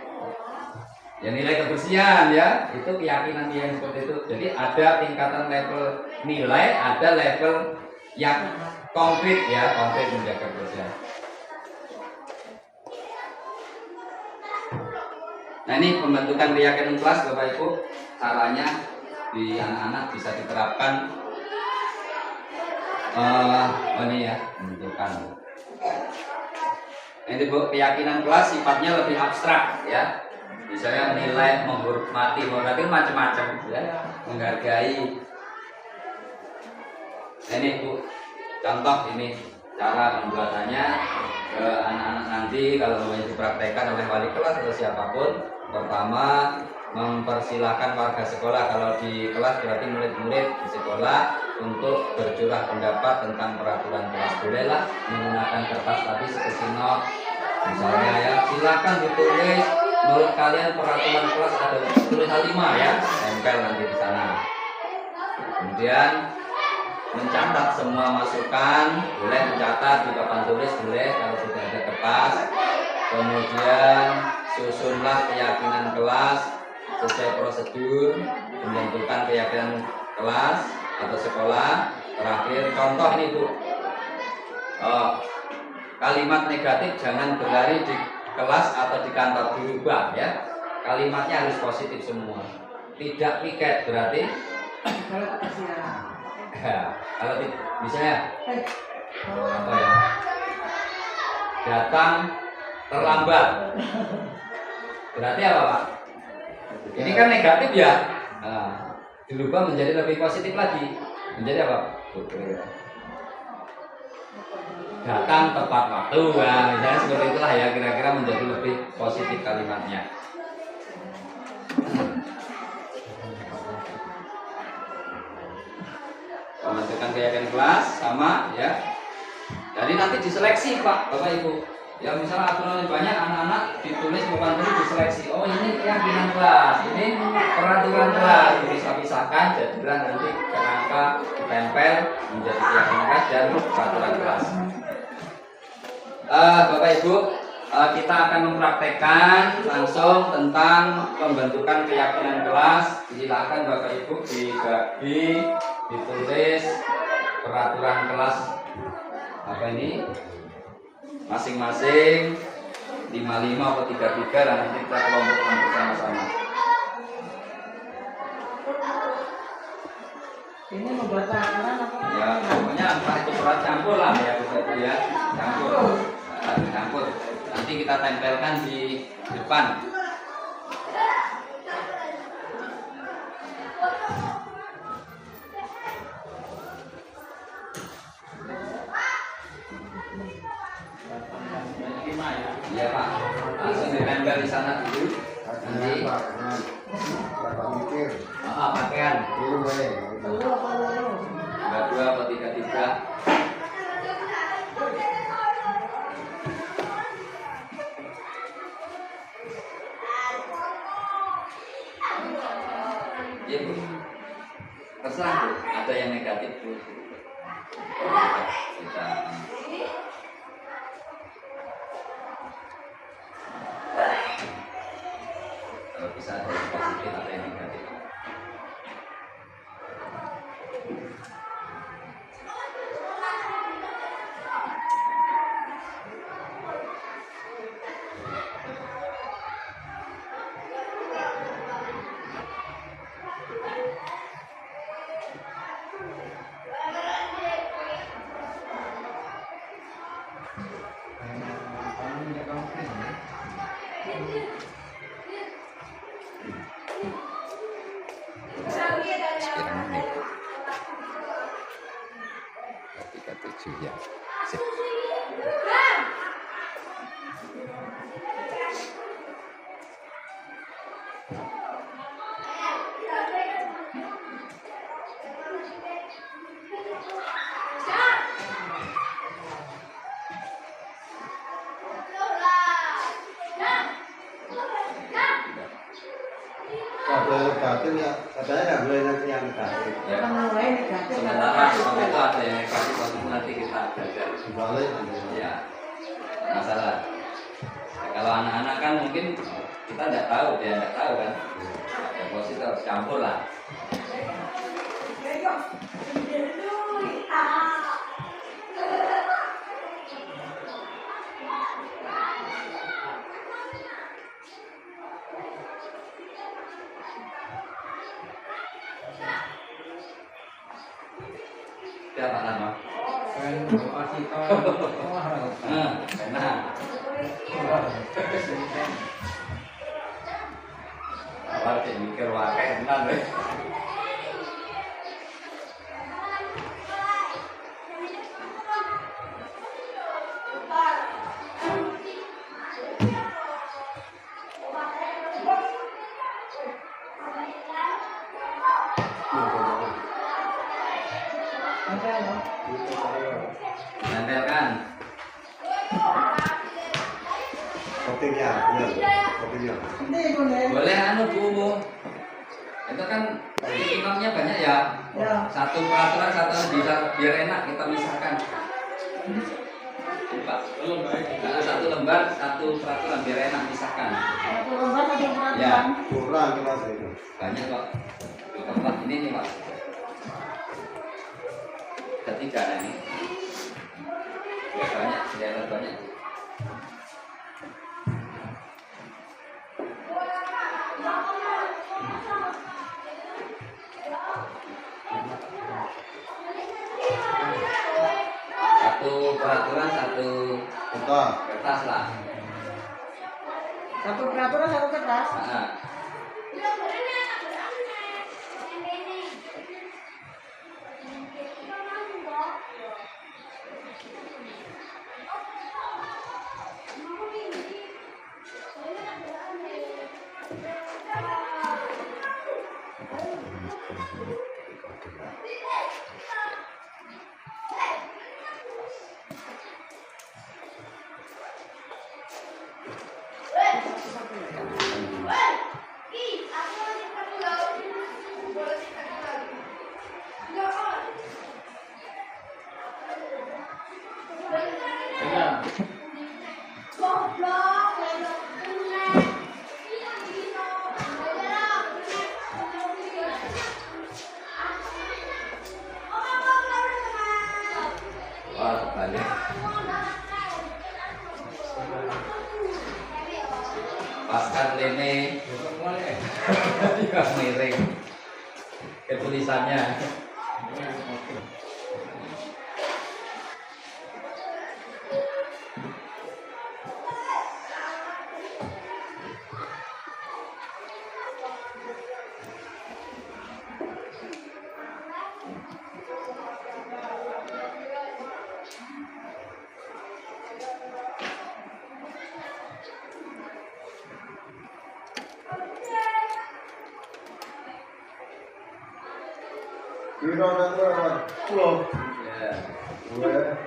kebersihan ya, itu keyakinan dia yang seperti itu. Jadi ada tingkatan level nilai, ada level yang konkret ya, konkret menjaga kebersihan. Nah ini pembentukan keyakinan kelas Bapak Ibu, caranya di anak-anak bisa diterapkan. Ini ya pembentukan. Ini Bu, keyakinan kelas sifatnya lebih abstrak ya. Misalnya nilai menghormati macam-macam ya, menghargai. Nah, ini Bu, contoh ini cara pembuatannya ke anak-anak nanti kalau mau dipraktekkan oleh wali kelas atau siapapun. Pertama, mempersilahkan warga sekolah, kalau di kelas berarti murid-murid di sekolah, untuk bercurah pendapat tentang peraturan kelas. Bolehlah menggunakan kertas tapi seperti not misalnya ya, silakan ditulis menurut kalian peraturan kelas ada tulisan 5 ya, tempel nanti di sana. Kemudian mencatat semua masukan, boleh mencatat di papan tulis, boleh kalau sudah ada kertas. Kemudian susunlah keyakinan kelas sesuai prosedur, pembentukan keyakinan kelas atau sekolah. Terakhir contoh ini Bu, kalimat negatif jangan berlari di kelas atau di kantor, dirubah ya. Kalimatnya harus positif semua. Tidak piket berarti Kalau kasihan. ya, kalau misalnya apa ya, datang terlambat berarti apa Pak? Ini kan negatif ya. Nah, dirubah menjadi lebih positif lagi. Menjadi apa? Datang tepat waktu. Nah, misalnya seperti itulah ya, kira-kira menjadi lebih positif kalimatnya. Pembentukan keyakinan kelas sama ya. Jadi nanti diseleksi Pak, Bapak Ibu. Ya misalnya aturan banyak, anak-anak ditulis bukan tulis diseleksi. Oh ini keyakinan kelas, ini peraturan kelas, dipisah-pisahkan jadilah nanti kerangka ditempel menjadi keyakinan kelas dan peraturan kelas. Bapak Ibu, kita akan mempraktekkan langsung tentang pembentukan keyakinan kelas. Silakan Bapak Ibu dibagi, ditulis peraturan kelas apa ini masing-masing 55 atau 33 dan nanti kita kelompokkan bersama-sama. Ini membuat takaran apa? Ya pokoknya entah itu berat campur lah ya Bapak Ibu ya, campur. Nanti kita tempelkan di depan. Iya Pak, langsung ditempel di sana dulu. Nanti pakaian. Enggak 2 atau 33. Iya Bu, terserah Bu, ada yang negatif Bu. Kita kalau bisa ada yang positif, ada yang negatif. Ya. Sip. Kalau negatif ya, katanya nggak boleh nanti yang negatif. Ya. Mulai negatif. Sementara waktu itu ada yang negatif, waktu itu nanti kita belajar. Dibalik nanti. Ya, masalah. Ya, kalau anak-anak kan mungkin kita nggak tahu, dia nggak tahu kan. Ya, positif harus campur lah. Siapa nama? Benar. Awal cek mikir wakai benar deh. Tempelkan. Kopinya, benar. Kopinya. Boleh anu Bu. Itu kan imamnya banyak ya. Ya. Satu peraturan satu bisa biar enak kita misahkan. Pak. Belum baik. Satu lembar, satu peraturan biar enak disahkan. Satu lembar ada peraturan. Ya. Kurang kelas itu. Banyak kok. Tempat ini nih Pak. Ketiga ini. Ya banyak, ya banyak. Satu peraturan, satu Betul. kertas lah. Satu peraturan, satu kertas. Nah, Ya. wah balik. Paskan lene, ya miring. Ketulisannya. Biro nomor 10. Ya. Dua.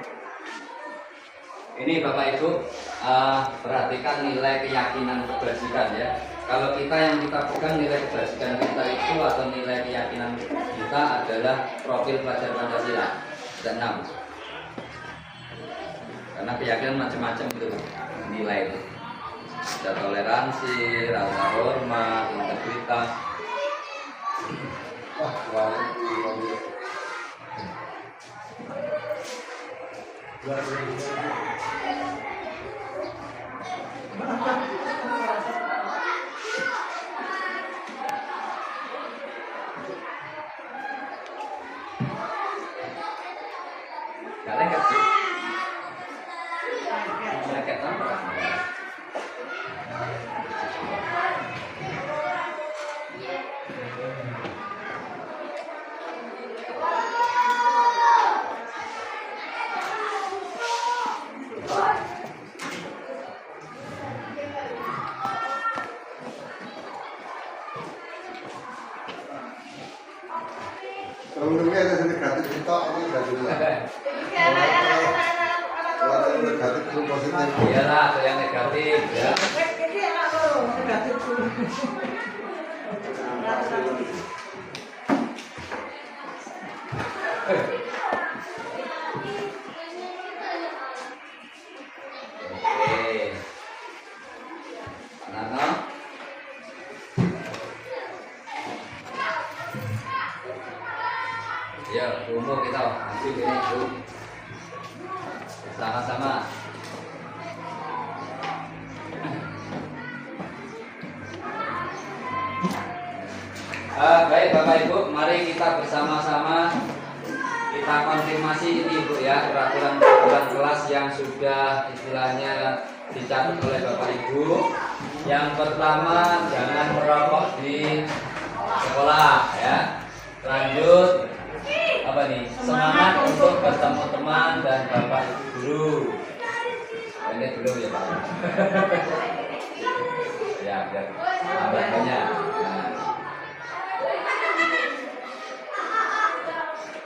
Ini Bapak Ibu, perhatikan nilai keyakinan kebajikan ya. Kalau kita yang kita pegang nilai kebajikan kita itu atau nilai keyakinan kita adalah profil pelajar Pancasila. Ada 6. Karena keyakinan macam-macam itu nilai itu. Ada toleransi, rasa hormat, integritas. Wah, wah. Gak lengket sih. Lengket apa? Kalau menurutnya ada negatif itu ini negatif lah. Kalau ada negatif itu positif. Iyalah, ada yang negatif ya. Ini anak lo negatif dulu. Oke. Nah, ya, umum kita masih ini Bu. Sama-sama. Baik Bapak Ibu, mari kita bersama-sama kita konfirmasi ini Bu ya, peraturan-peraturan kelas yang sudah istilahnya dicatat oleh Bapak Ibu. Yang pertama, jangan merokok di sekolah ya. Lanjut apa nih? Semangat untuk bertemu teman dan Bapak Ibu guru. Ini dulu ya Pak. Ya, biar tambahnya. Nah.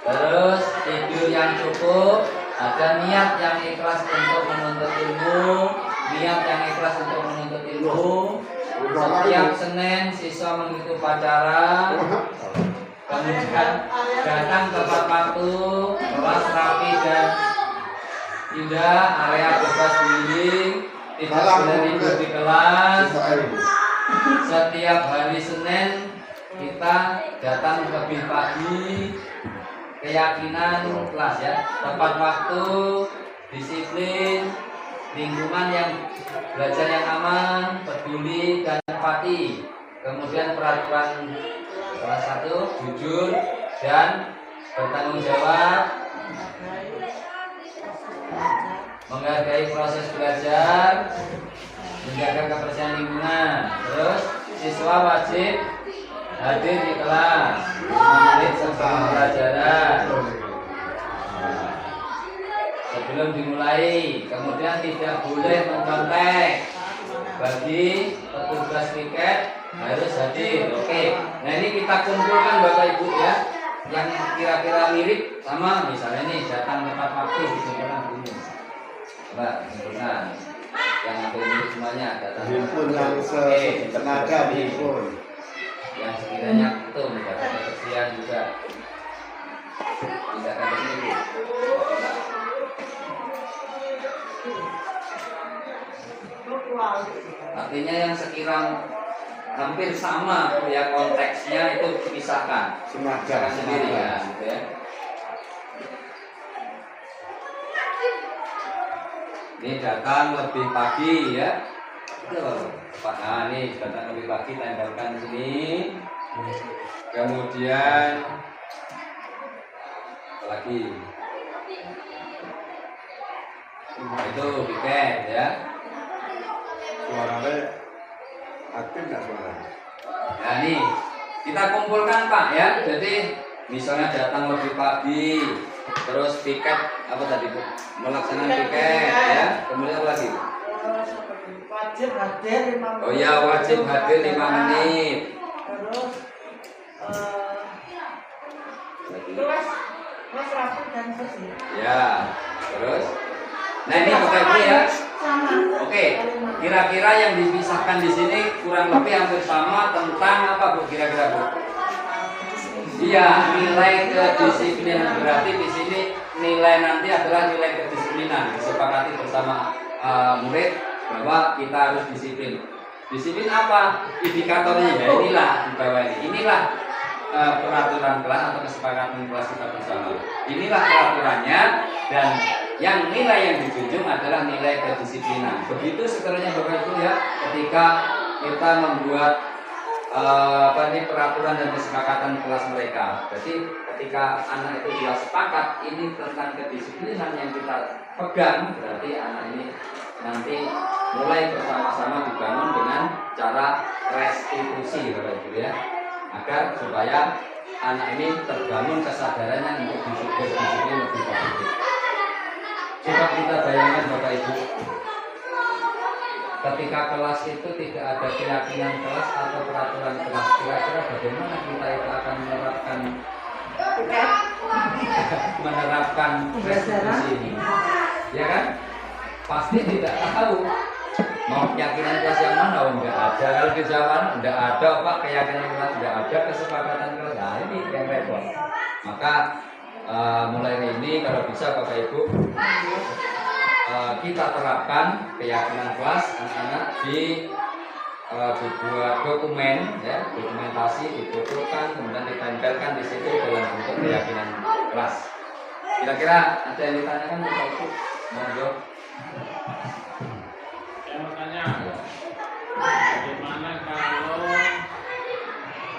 Terus tidur yang cukup, ada niat yang ikhlas untuk menuntut ilmu, niat yang ikhlas untuk menuntut ilmu. Setiap Senin siswa mengikuti upacara, kemudian datang tepat waktu, kelas rapi dan Tidak, area bebas keliling, tidak boleh tidur di kelas. Setiap hari Senin kita datang lebih pagi. Keyakinan kelas ya, tepat waktu, disiplin, lingkungan yang belajar yang aman, peduli dan empati. Kemudian peraturan salah satu jujur dan bertanggung jawab, menghargai proses belajar, menjaga kebersihan lingkungan. Terus siswa wajib hadir di kelas 5 menit sebelum pelajaran sebelum dimulai. Kemudian tidak boleh mencontek. Bagi petugas tiket harus hadir. Oke. Nah ini kita kumpulkan Bapak Ibu ya, yang kira-kira mirip sama, misalnya nih datang tepat waktu dikumpulkan dulu. Coba kumpulkan yang hampir mirip semuanya, datang Himpun yang setenaga himpun. yang sekiranya itu menjaga kebersihan juga, tindakan tersebut. Artinya yang sekiranya hampir sama ya konteksnya itu dipisahkan, Senaga sendiri ya, gitu ya. Ini datang lebih pagi ya. Nah, ini datang lebih pagi, tempelkan di sini. Kemudian apa lagi? Itu piket ya. Suaranya aktif nggak suaranya? Nah ini kita kumpulkan Pak ya. Jadi misalnya datang lebih pagi, terus piket apa tadi Bu? Melaksanakan piket ya. Kemudian apa lagi? Wajib hadir 5 menit. Oh ya, wajib hadir 5 menit. Terus Lagi. kelas rapi dan bersih. Ya, terus. Nah ini Bapak Ibu ya. Sama. Oke, kira-kira yang dipisahkan di sini kurang lebih hampir sama tentang apa Bu? Kira-kira Bu? Iya, nilai kedisiplinan. Berarti di sini nilai nanti adalah nilai kedisiplinan. Disepakati bersama murid bahwa kita harus disiplin. Disiplin apa? Indikatornya ya inilah di bawah ini. Inilah peraturan kelas atau kesepakatan kelas kita bersama. Inilah peraturannya dan yang nilai yang dijunjung adalah nilai kedisiplinan. Begitu seterusnya Bapak Ibu ya, ketika kita membuat peraturan dan kesepakatan kelas mereka. Jadi ketika anak itu sudah sepakat ini tentang kedisiplinan yang kita pegang, berarti anak ini nanti mulai bersama-sama dibangun dengan cara restitusi Bapak Ibu ya, agar supaya anak ini terbangun kesadarannya untuk berdisiplin lebih baik. Coba kita bayangkan Bapak Ibu, ketika kelas itu tidak ada keyakinan kelas atau peraturan kelas, kira-kira bagaimana kita itu akan menerapkan restitusi ini? Ya kan? Pasti tidak tahu mau keyakinan kelas yang mana. Oh, enggak ada. Kalau di Jawa enggak ada Pak keyakinan kelas, enggak ada kesepakatan kelas. Nah ini yang repot. Maka mulai hari ini kalau bisa Bapak Ibu kita terapkan keyakinan kelas anak-anak dibuat dokumen ya, dokumentasi difotokan kemudian ditempelkan di situ dalam bentuk keyakinan kelas. Kira-kira ada yang ditanyakan Bapak Ibu? Monggo. Saya mau tanya, bagaimana kalau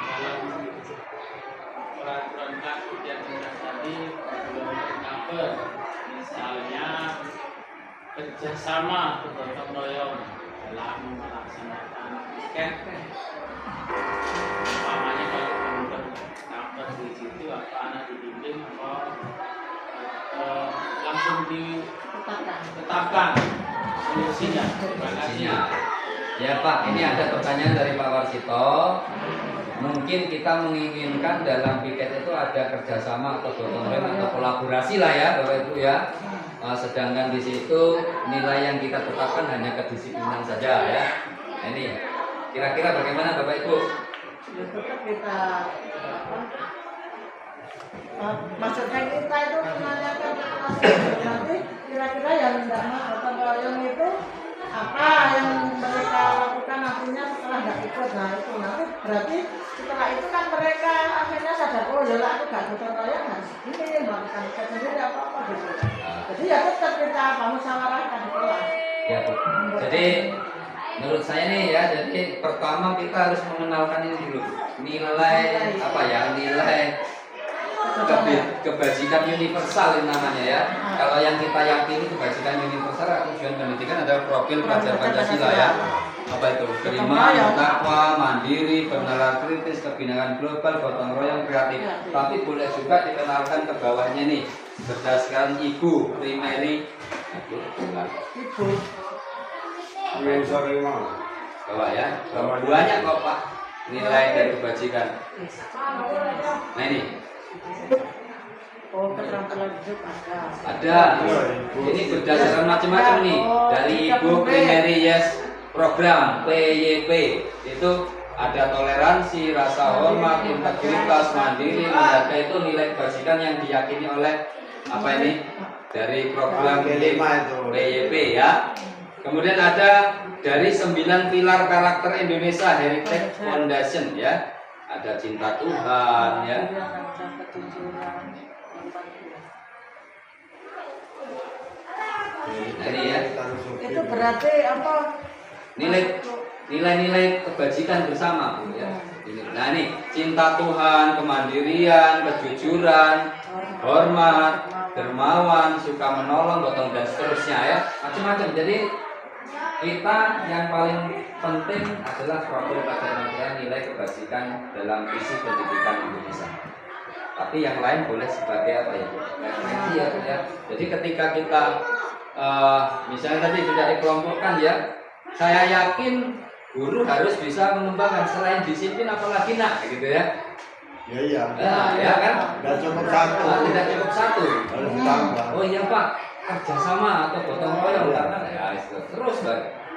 dalam peraturan kelas yang kita tadi belum cover, misalnya kerjasama bergotong royong dalam melaksanakan piket. Umpamanya kalau belum cover di situ, apa anak dibimbing atau langsung ditetapkan solusinya. Terima kasih. Ya Pak, ini ada pertanyaan dari Pak Warsito. Mungkin kita menginginkan dalam piket itu ada kerjasama atau gotong royong atau kolaborasi lah ya Bapak Ibu ya. Sedangkan di situ nilai yang kita tetapkan hanya kedisiplinan saja ya. Nah, ini kira-kira bagaimana Bapak Ibu? Ya tetap kita maksudnya kita itu menanyakan nanti kira-kira yang tidak gotong royong itu apa yang mereka lakukan nantinya setelah nggak ikut. Nah itu nanti berarti setelah itu kan mereka akhirnya sadar, oh ya lah aku nggak gotong royong harus ini melakukan ikut sendiri apa gitu. Jadi ya tetap kita musyawarahkan di kelas. Ya, Bu. Jadi menurut saya nih ya, jadi pertama kita harus mengenalkan ini dulu, nilai apa ya, nilai kebajikan universal ini namanya ya. Kalau yang kita yakini kebajikan universal, tujuan pendidikan adalah profil pelajar Pancasila ya. Apa itu? Beriman, bertakwa, mandiri, bernalar kritis, kebinaan global, gotong royong, kreatif. Tapi boleh juga dikenalkan ke bawahnya nih, berdasarkan ibu, primary, Ibu. bawah ya. Banyak kok Pak nilai dari kebajikan. Nah ini. Oh, keterampilan hidup ada. Ada. Ini berdasarkan macam-macam nih. Dari Ibu Primary Yes Program PYP itu ada toleransi, rasa hormat, integritas, mandiri, menghargai, itu nilai kebajikan yang diyakini oleh apa ini? Dari program PYP ya. Kemudian ada dari 9 pilar karakter Indonesia Heritage Foundation ya. Ada cinta Tuhan ya. Nah, ini ya. Itu berarti apa? Nilai-nilai kebajikan bersama Bu ya. Nah ini cinta Tuhan, kemandirian, kejujuran, hormat, dermawan, suka menolong, gotong dan seterusnya ya. Macam-macam. Jadi kita yang paling penting adalah profil pelajaran nilai kebajikan dalam visi pendidikan Indonesia. Tapi yang lain boleh sebagai apa ya? Referensi ya. Jadi ketika kita misalnya tadi sudah dikelompokkan ya, saya yakin guru harus bisa mengembangkan selain disiplin apalagi nak gitu ya. Iya. Nah, ya kan? Tidak cukup satu. Tidak cukup satu. Harus ditambah. Oh iya Pak, kerjasama atau gotong royong karena ya terus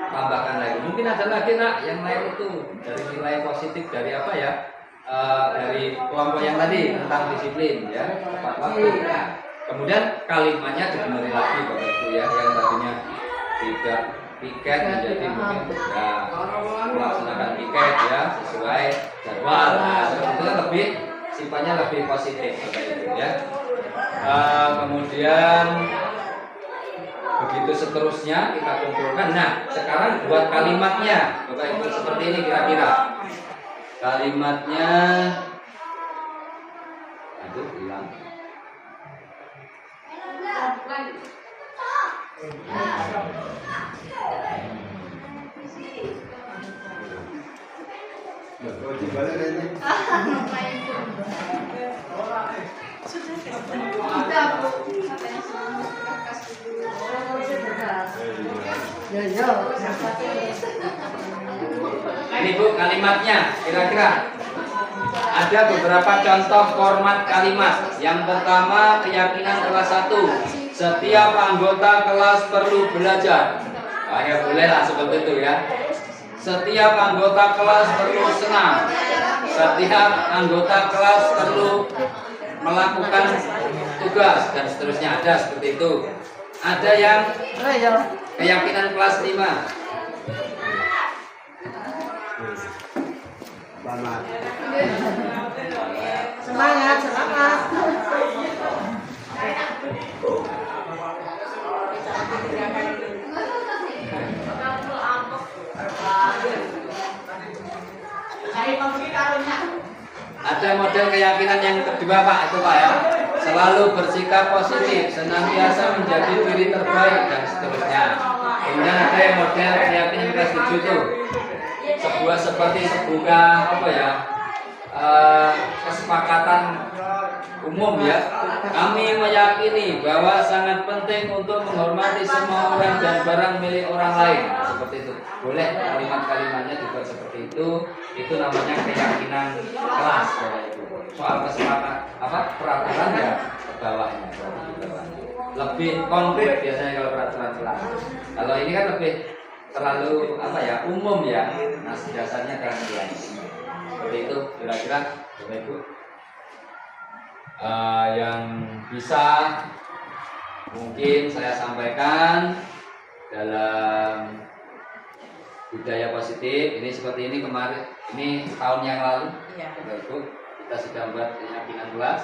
tambahkan lagi. Mungkin ada lagi nak yang lain itu dari nilai positif dari apa ya? Dari kelompok yang tadi tentang disiplin ya, tepat waktu. Nah, kemudian kalimatnya dibenerin lagi Bapak Ibu ya, yang tadinya tidak piket menjadi mungkin ya melaksanakan piket ya sesuai jadwal. Nah, itu lebih sifatnya lebih positif Bapak Ibu ya. Kemudian begitu seterusnya kita kumpulkan. Nah, sekarang buat kalimatnya Bapak Ibu seperti ini kira-kira. Kalimatnya aduh hilang. Ini Bu kalimatnya kira-kira ada beberapa contoh format kalimat. Yang pertama keyakinan kelas 1, setiap anggota kelas perlu belajar. Ya bolehlah seperti itu ya. Setiap anggota kelas perlu senang. Setiap anggota kelas perlu melakukan tugas dan seterusnya, ada seperti itu. Ada yang keyakinan kelas 5. Semangat. Ada model keyakinan yang kedua Pak, itu Pak ya. Selalu bersikap positif, senantiasa menjadi diri terbaik dan seterusnya. Kemudian ada yang model keyakinan kelas 7 itu sebuah apa ya, kesepakatan umum ya. Kami meyakini bahwa sangat penting untuk menghormati semua orang dan barang milik orang lain. Nah, seperti itu. Boleh kalimat-kalimatnya dibuat seperti itu. Itu namanya keyakinan kelas Bapak Ibu. Soal kesepakatan peraturan ya ke bawahnya. Lebih konkret biasanya kalau peraturan kelas. Kalau ini kan lebih terlalu umum ya. Nah, dasarnya kan seperti itu kira-kira Bapak Ibu. yang bisa mungkin saya sampaikan dalam budaya positif ini seperti ini kemarin, ini tahun yang lalu, Iya. kita sudah buat keyakinan kelas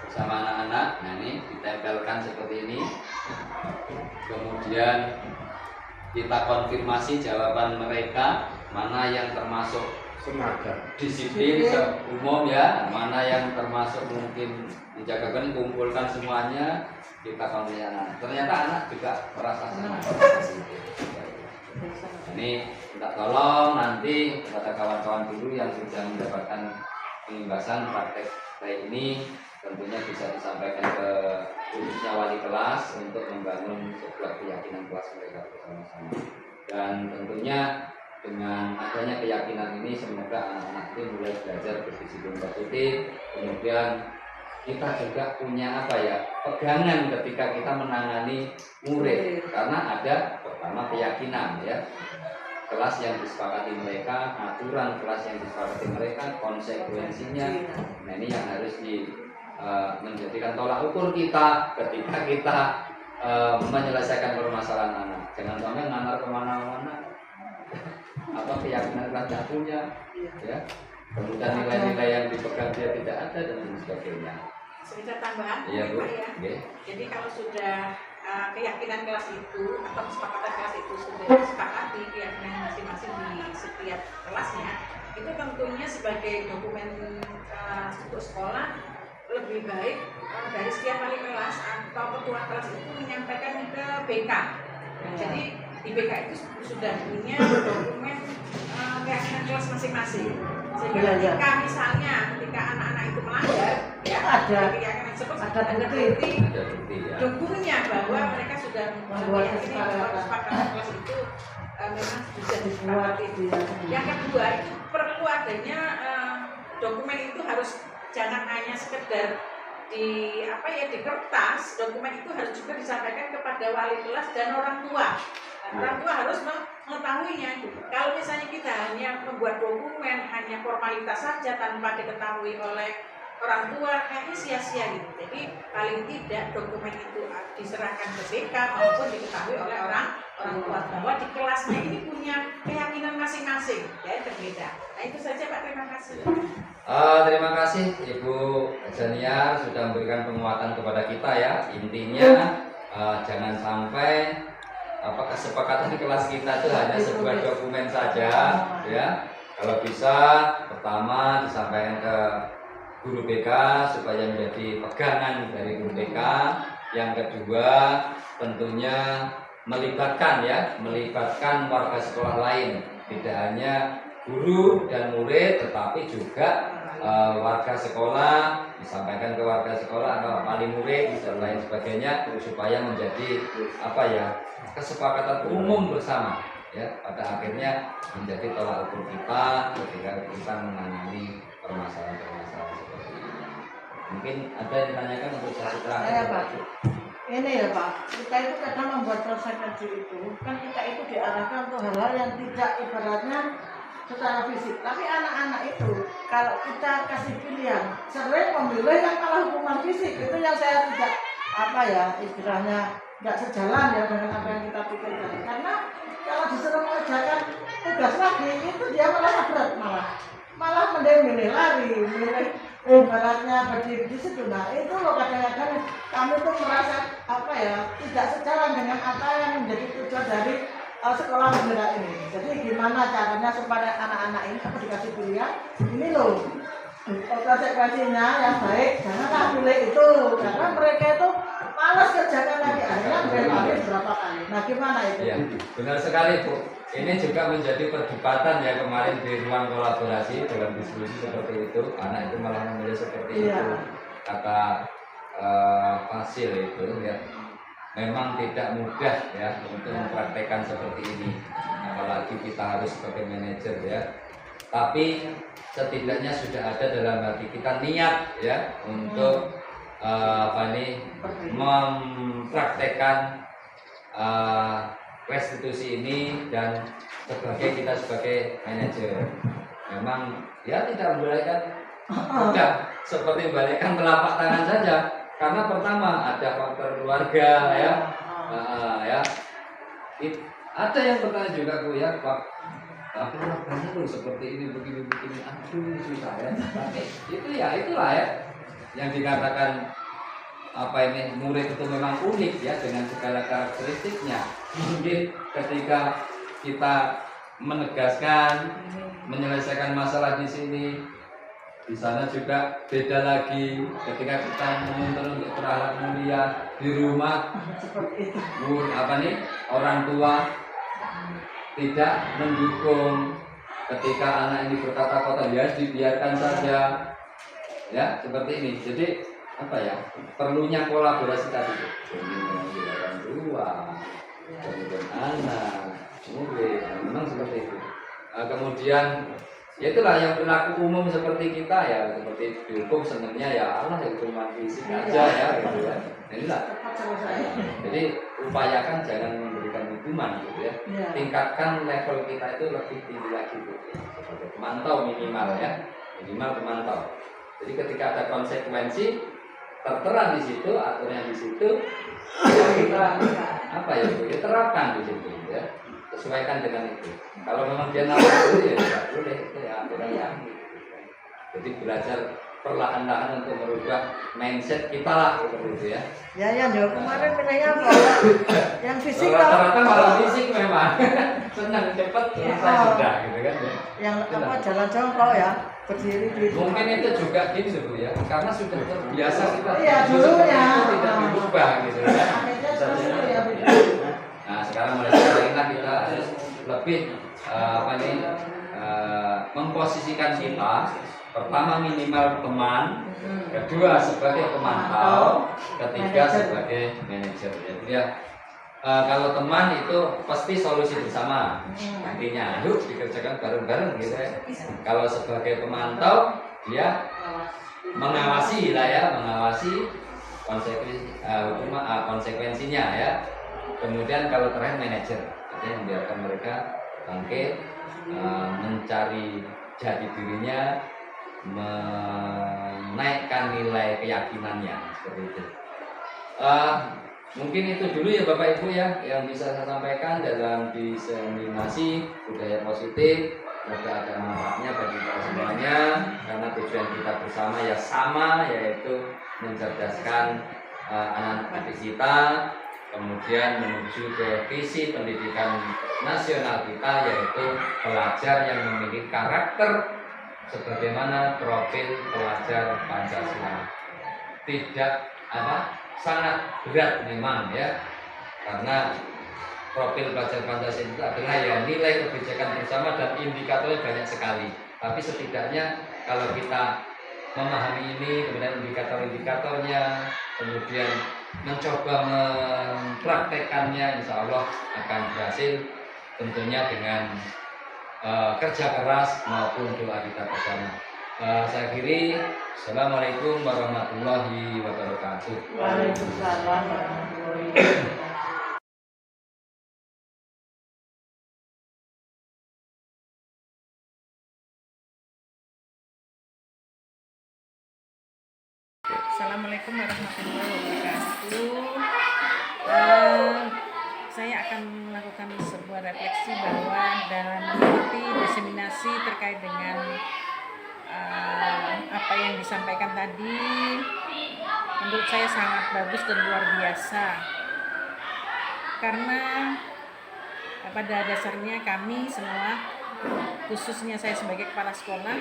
bersama anak-anak. Nah ini ditempelkan seperti ini, kemudian kita konfirmasi jawaban mereka mana yang termasuk Senada. disiplin umum ya, mana yang termasuk mungkin menjagakan, kumpulkan semuanya, kita konfirmasi anak. Ternyata anak juga merasa senang. Ini minta tolong nanti kepada kawan-kawan dulu yang sudah mendapatkan pengimbasan praktek baik ini, tentunya bisa disampaikan ke khususnya wali kelas untuk membangun sebuah keyakinan kelas mereka bersama-sama. Dan tentunya dengan adanya keyakinan ini semoga anak-anak ini mulai belajar berdisiplin positif. Kemudian kita juga punya pegangan ketika kita menangani murid, karena ada pertama keyakinan ya, kelas yang disepakati mereka, aturan kelas yang disepakati mereka, konsekuensinya. Nah ini yang harus menjadikan tolak ukur kita ketika kita menyelesaikan permasalahan anak. Jangan sampai ngantar kemana-mana atau keyakinan kelas tidak punya, ya. Kemudian nilai-nilai yang dipegang dia tidak ada dan sebagainya. Sedikit tambahan, Iya Bu. Pak, ya. Okay. Jadi kalau sudah keyakinan kelas itu atau kesepakatan kelas itu sudah disepakati keyakinan masing-masing di setiap kelasnya, itu tentunya sebagai dokumen untuk sekolah lebih baik dari setiap kali kelas atau ketua kelas itu menyampaikan ke BK. Jadi di BK itu sudah punya dokumen keyakinan kelas masing-masing. Sehingga ketika misalnya ketika anak-anak itu melanggar, ya ada keyakinan tersebut ada ada bukti. bukti Ada bukti ya. dokumennya bahwa mereka sudah Membuat meyakini bahwa kesepakatan kelas itu memang sudah disepakati. Yang kedua itu perlu adanya dokumen itu harus jangan hanya sekedar di di kertas, dokumen itu harus juga disampaikan kepada wali kelas dan orang tua. Orang tua harus mengetahuinya. Kalau misalnya kita hanya membuat dokumen hanya formalitas saja tanpa diketahui oleh orang tua, kayaknya sia-sia gitu. Jadi paling tidak dokumen itu diserahkan ke BK maupun diketahui oleh orang tua bahwa di kelasnya ini punya keyakinan masing-masing, ya berbeda. Nah itu saja Pak, terima kasih. Terima kasih Ibu Janiar sudah memberikan penguatan kepada kita ya. Intinya jangan sampai kesepakatan di kelas kita itu hanya sebuah dokumen saja ya. Kalau bisa pertama disampaikan ke guru BK supaya menjadi pegangan dari guru BK. Yang kedua tentunya melibatkan warga sekolah lain, tidak hanya guru dan murid tetapi juga warga sekolah, disampaikan ke warga sekolah atau wali murid dan lain sebagainya supaya menjadi kesepakatan umum bersama ya, pada akhirnya menjadi tolak ukur kita ketika kita menangani permasalahan-permasalahan seperti ini. Mungkin ada yang ditanyakan untuk satu terakhir. Saya Pak, ini ya Pak, kita itu kadang membuat konsekuensi itu kan kita itu diarahkan untuk hal-hal yang tidak ibaratnya secara fisik, tapi anak-anak itu kalau kita kasih pilihan sering memilih yang kalah hukuman fisik. Itu yang saya tidak istilahnya nggak sejalan ya dengan apa yang kita pikirkan. Karena kalau disuruh mengerjakan tugas lagi itu dia malah berat, malah mending lari, ibaratnya berdiri di situ. Nah itu loh kadang-kadang kami tuh merasa tidak sejalan dengan apa yang menjadi tujuan dari sekolah penggerak ini. Jadi gimana caranya supaya anak-anak ini aku dikasih pilihan ini loh konsekuensinya yang baik, janganlah pilih itu karena mereka itu malas kerjakan lagi, akhirnya balik berapa kali. Nah gimana itu? Ya, benar sekali Bu. Ini juga menjadi perdebatan ya kemarin di ruang kolaborasi dalam diskusi seperti itu. Anak itu malah memilih seperti itu, kata Fasil itu ya. Memang tidak mudah ya untuk mempraktekkan seperti ini, apalagi kita harus sebagai manajer ya. Tapi setidaknya sudah ada dalam hati kita niat ya untuk mempraktekkan restitusi ini dan kita sebagai manajer. Memang ya tidak membolehkan Sudah seperti balikkan telapak tangan saja. Karena pertama ada faktor keluarga ya. Ya. Ada yang bertanya juga Bu ya, Pak. Tapi keluarganya tuh seperti ini begini, aduh susah ya. Tapi itu ya itulah ya yang dikatakan apa ini murid itu memang unik ya dengan segala karakteristiknya. Mungkin ketika kita menegaskan, menyelesaikan masalah di sini, di sana juga beda lagi. Ketika kita menuntut untuk berakhlak mulia di rumah, Seperti itu. orang tua tidak mendukung. Ketika anak ini berkata-kata ya dibiarkan saja, ya seperti ini. Jadi apa ya, perlunya kolaborasi tadi orang tua, kemudian anak, murid, memang seperti itu. Kemudian ya itulah yang berlaku umum seperti kita ya, seperti dihukum senangnya ya Allah ya cuma fisik aja ya gitu ya. Inilah. Jadi upayakan jangan memberikan hukuman gitu ya. Tingkatkan level kita itu lebih tinggi lagi gitu. Sebagai pemantau minimal ya, minimal pemantau. Jadi ketika ada konsekuensi tertera di situ, aturannya di situ, ya kita apa ya, ya terapkan di situ ya, sesuaikan dengan itu. Kalau memang dia nolak itu ya tidak boleh, itu ya aturannya. Jadi belajar perlahan-lahan untuk merubah mindset kita lah seperti itu ya. Ya kemarin milihnya apa? Yang fisik Rata-rata kalau fisik memang senang cepat selesai sudah gitu kan ya. Yang apa jalan jongkok ya, berdiri di Mungkin itu juga gitu Bu ya, karena sudah terbiasa kita dulunya itu tidak dirubah gitu ya. Bisa jadi. Nah sekarang mulai sekarang kita harus lebih memposisikan kita pertama minimal teman, kedua sebagai pemantau, ketiga sebagai manajer. Jadi ya kalau teman itu pasti solusi bersama, nantinya yuk dikerjakan bareng-bareng gitu ya. Kalau sebagai pemantau dia mengawasi lah ya, mengawasi konsekuensinya ya. Kemudian kalau terakhir manajer, jadi membiarkan mereka bangkit, mencari jati dirinya, menaikkan nilai keyakinannya seperti itu. Mungkin itu dulu ya Bapak Ibu ya yang bisa saya sampaikan dalam diseminasi budaya positif. Semoga ada manfaatnya bagi kita semuanya karena tujuan kita bersama ya sama, yaitu mencerdaskan anak-anak kita, kemudian menuju ke visi pendidikan nasional kita, yaitu pelajar yang memiliki karakter sebagaimana profil pelajar Pancasila. Tidak sangat berat memang ya, karena profil pelajar Pancasila itu adalah ya nilai kebijakan bersama dan indikatornya banyak sekali. Tapi setidaknya kalau kita memahami ini, kemudian indikator-indikatornya, kemudian mencoba mempraktekannya, insya Allah akan berhasil, tentunya dengan kerja keras maupun doa kita bersama. Saya akhiri. Assalamualaikum warahmatullahi wabarakatuh. Waalaikumsalam warahmatullahi wabarakatuh. Assalamualaikum warahmatullahi wabarakatuh. Saya akan melakukan sebuah refleksi bahwa dalam mengikuti diseminasi terkait dengan apa yang disampaikan tadi, menurut saya sangat bagus dan luar biasa. Karena pada dasarnya kami semua, khususnya saya sebagai kepala sekolah,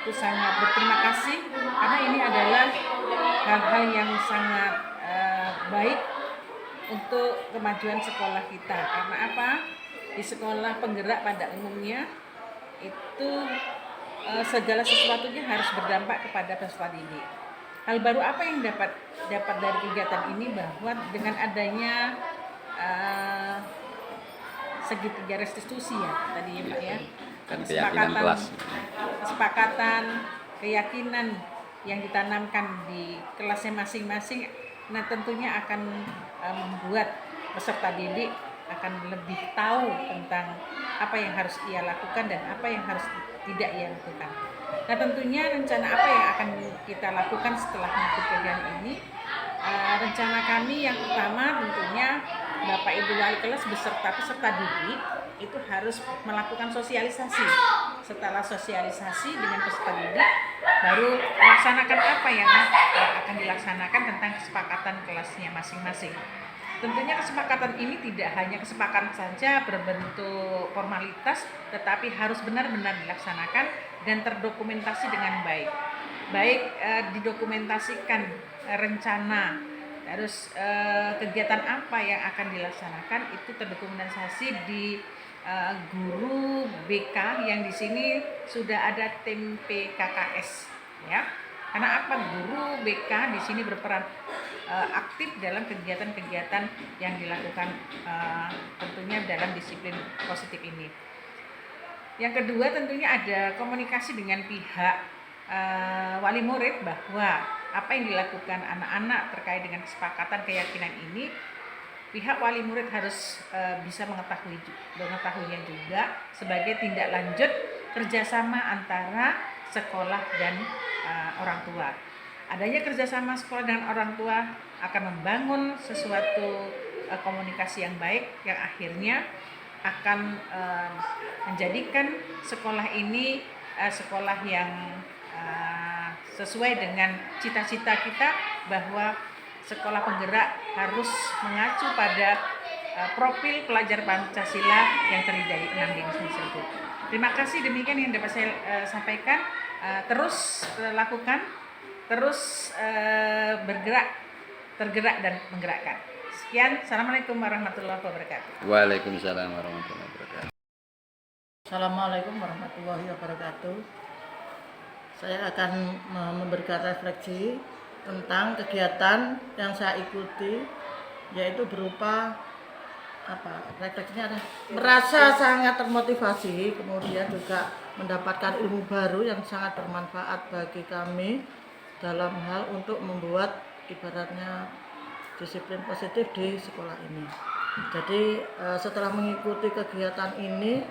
itu sangat berterima kasih karena ini adalah hal-hal yang sangat baik untuk kemajuan sekolah kita. Karena apa? Di sekolah penggerak pada umumnya itu segala sesuatunya harus berdampak kepada peserta didik. Hal baru apa yang dapat dari kegiatan ini, bahwa dengan adanya segitiga restitusi ya tadi ya Pak ya, kesepakatan, keyakinan yang ditanamkan di kelasnya masing-masing, nah tentunya akan membuat peserta didik akan lebih tahu tentang apa yang harus ia lakukan dan apa yang harus tidak ia lakukan. Nah, tentunya rencana apa yang akan kita lakukan setelah mengikuti kegiatan ini? Rencana kami yang pertama tentunya Bapak Ibu Wali kelas beserta peserta didik itu harus melakukan sosialisasi. Setelah sosialisasi dengan peserta didik, baru melaksanakan apa yang akan dilaksanakan tentang kesepakatan kelasnya masing-masing. Tentunya kesepakatan ini tidak hanya kesepakatan saja berbentuk formalitas, tetapi harus benar-benar dilaksanakan dan terdokumentasi dengan baik. Didokumentasikan rencana, terus kegiatan apa yang akan dilaksanakan itu terdokumentasi di guru BK yang di sini sudah ada tim PKKS, ya. Karena apa? Guru BK di sini berperan aktif dalam kegiatan-kegiatan yang dilakukan tentunya dalam disiplin positif ini. Yang kedua tentunya ada komunikasi dengan pihak wali murid bahwa apa yang dilakukan anak-anak terkait dengan kesepakatan keyakinan ini, pihak wali murid harus bisa mengetahuinya juga sebagai tindak lanjut kerjasama antara sekolah dan orang tua. Adanya kerjasama sekolah dan orang tua akan membangun sesuatu komunikasi yang baik yang akhirnya akan menjadikan sekolah ini sekolah yang sesuai dengan cita-cita kita bahwa sekolah penggerak harus mengacu pada profil pelajar Pancasila yang terdiri dari 6 dimensi tersebut. Terima kasih, demikian yang dapat saya sampaikan. Terus lakukan, terus tergerak dan menggerakkan. Sekian, Assalamualaikum warahmatullahi wabarakatuh. Waalaikumsalam warahmatullahi wabarakatuh. Assalamualaikum warahmatullahi wabarakatuh. Saya akan memberikan refleksi tentang kegiatan yang saya ikuti, yaitu berupa refleksinya ada merasa sangat termotivasi, kemudian juga mendapatkan ilmu baru yang sangat bermanfaat bagi kami dalam hal untuk membuat ibaratnya disiplin positif di sekolah ini. Jadi setelah mengikuti kegiatan ini,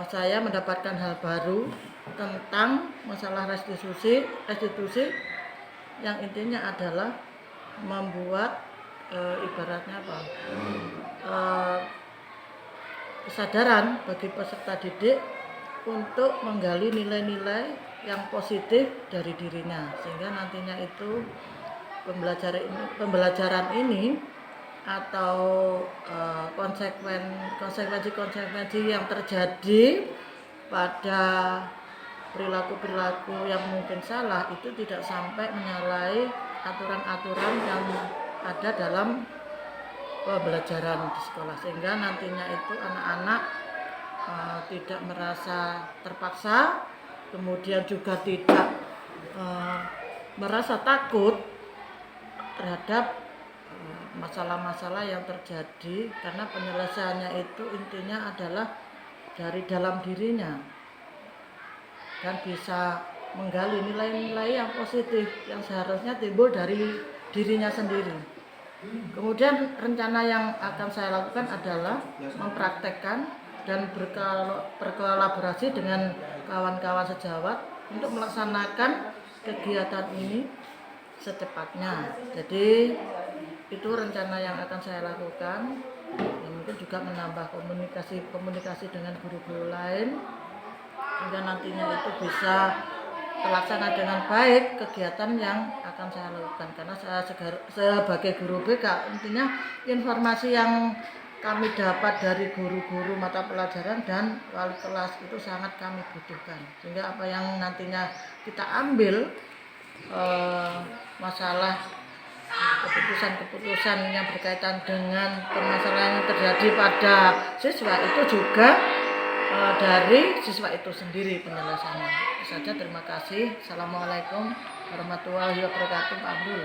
saya mendapatkan hal baru tentang masalah restitusi yang intinya adalah membuat ibaratnya kesadaran bagi peserta didik untuk menggali nilai-nilai yang positif dari dirinya, sehingga nantinya itu pembelajaran ini atau konsekuensi yang terjadi pada perilaku-perilaku yang mungkin salah itu tidak sampai menyalahi aturan-aturan yang ada dalam pembelajaran di sekolah, sehingga nantinya itu anak-anak tidak merasa terpaksa, kemudian juga tidak merasa takut terhadap masalah-masalah yang terjadi, karena penyelesaiannya itu intinya adalah dari dalam dirinya dan bisa menggali nilai-nilai yang positif yang seharusnya timbul dari dirinya sendiri. Kemudian rencana yang akan saya lakukan adalah mempraktekkan dan berkolaborasi dengan kawan-kawan sejawat untuk melaksanakan kegiatan ini secepatnya. Jadi itu rencana yang akan saya lakukan. Mungkin juga menambah komunikasi dengan guru-guru lain sehingga nantinya itu bisa terlaksana dengan baik kegiatan yang akan saya lakukan, karena saya sebagai guru BK intinya informasi yang kami dapat dari guru-guru mata pelajaran dan wali kelas itu sangat kami butuhkan, sehingga apa yang nantinya kita ambil masalah keputusan-keputusan yang berkaitan dengan permasalahan yang terjadi pada siswa itu juga dari siswa itu sendiri penyelesaiannya. Itu saja, terima kasih. Assalamualaikum warahmatullahi wabarakatuh. Abdul.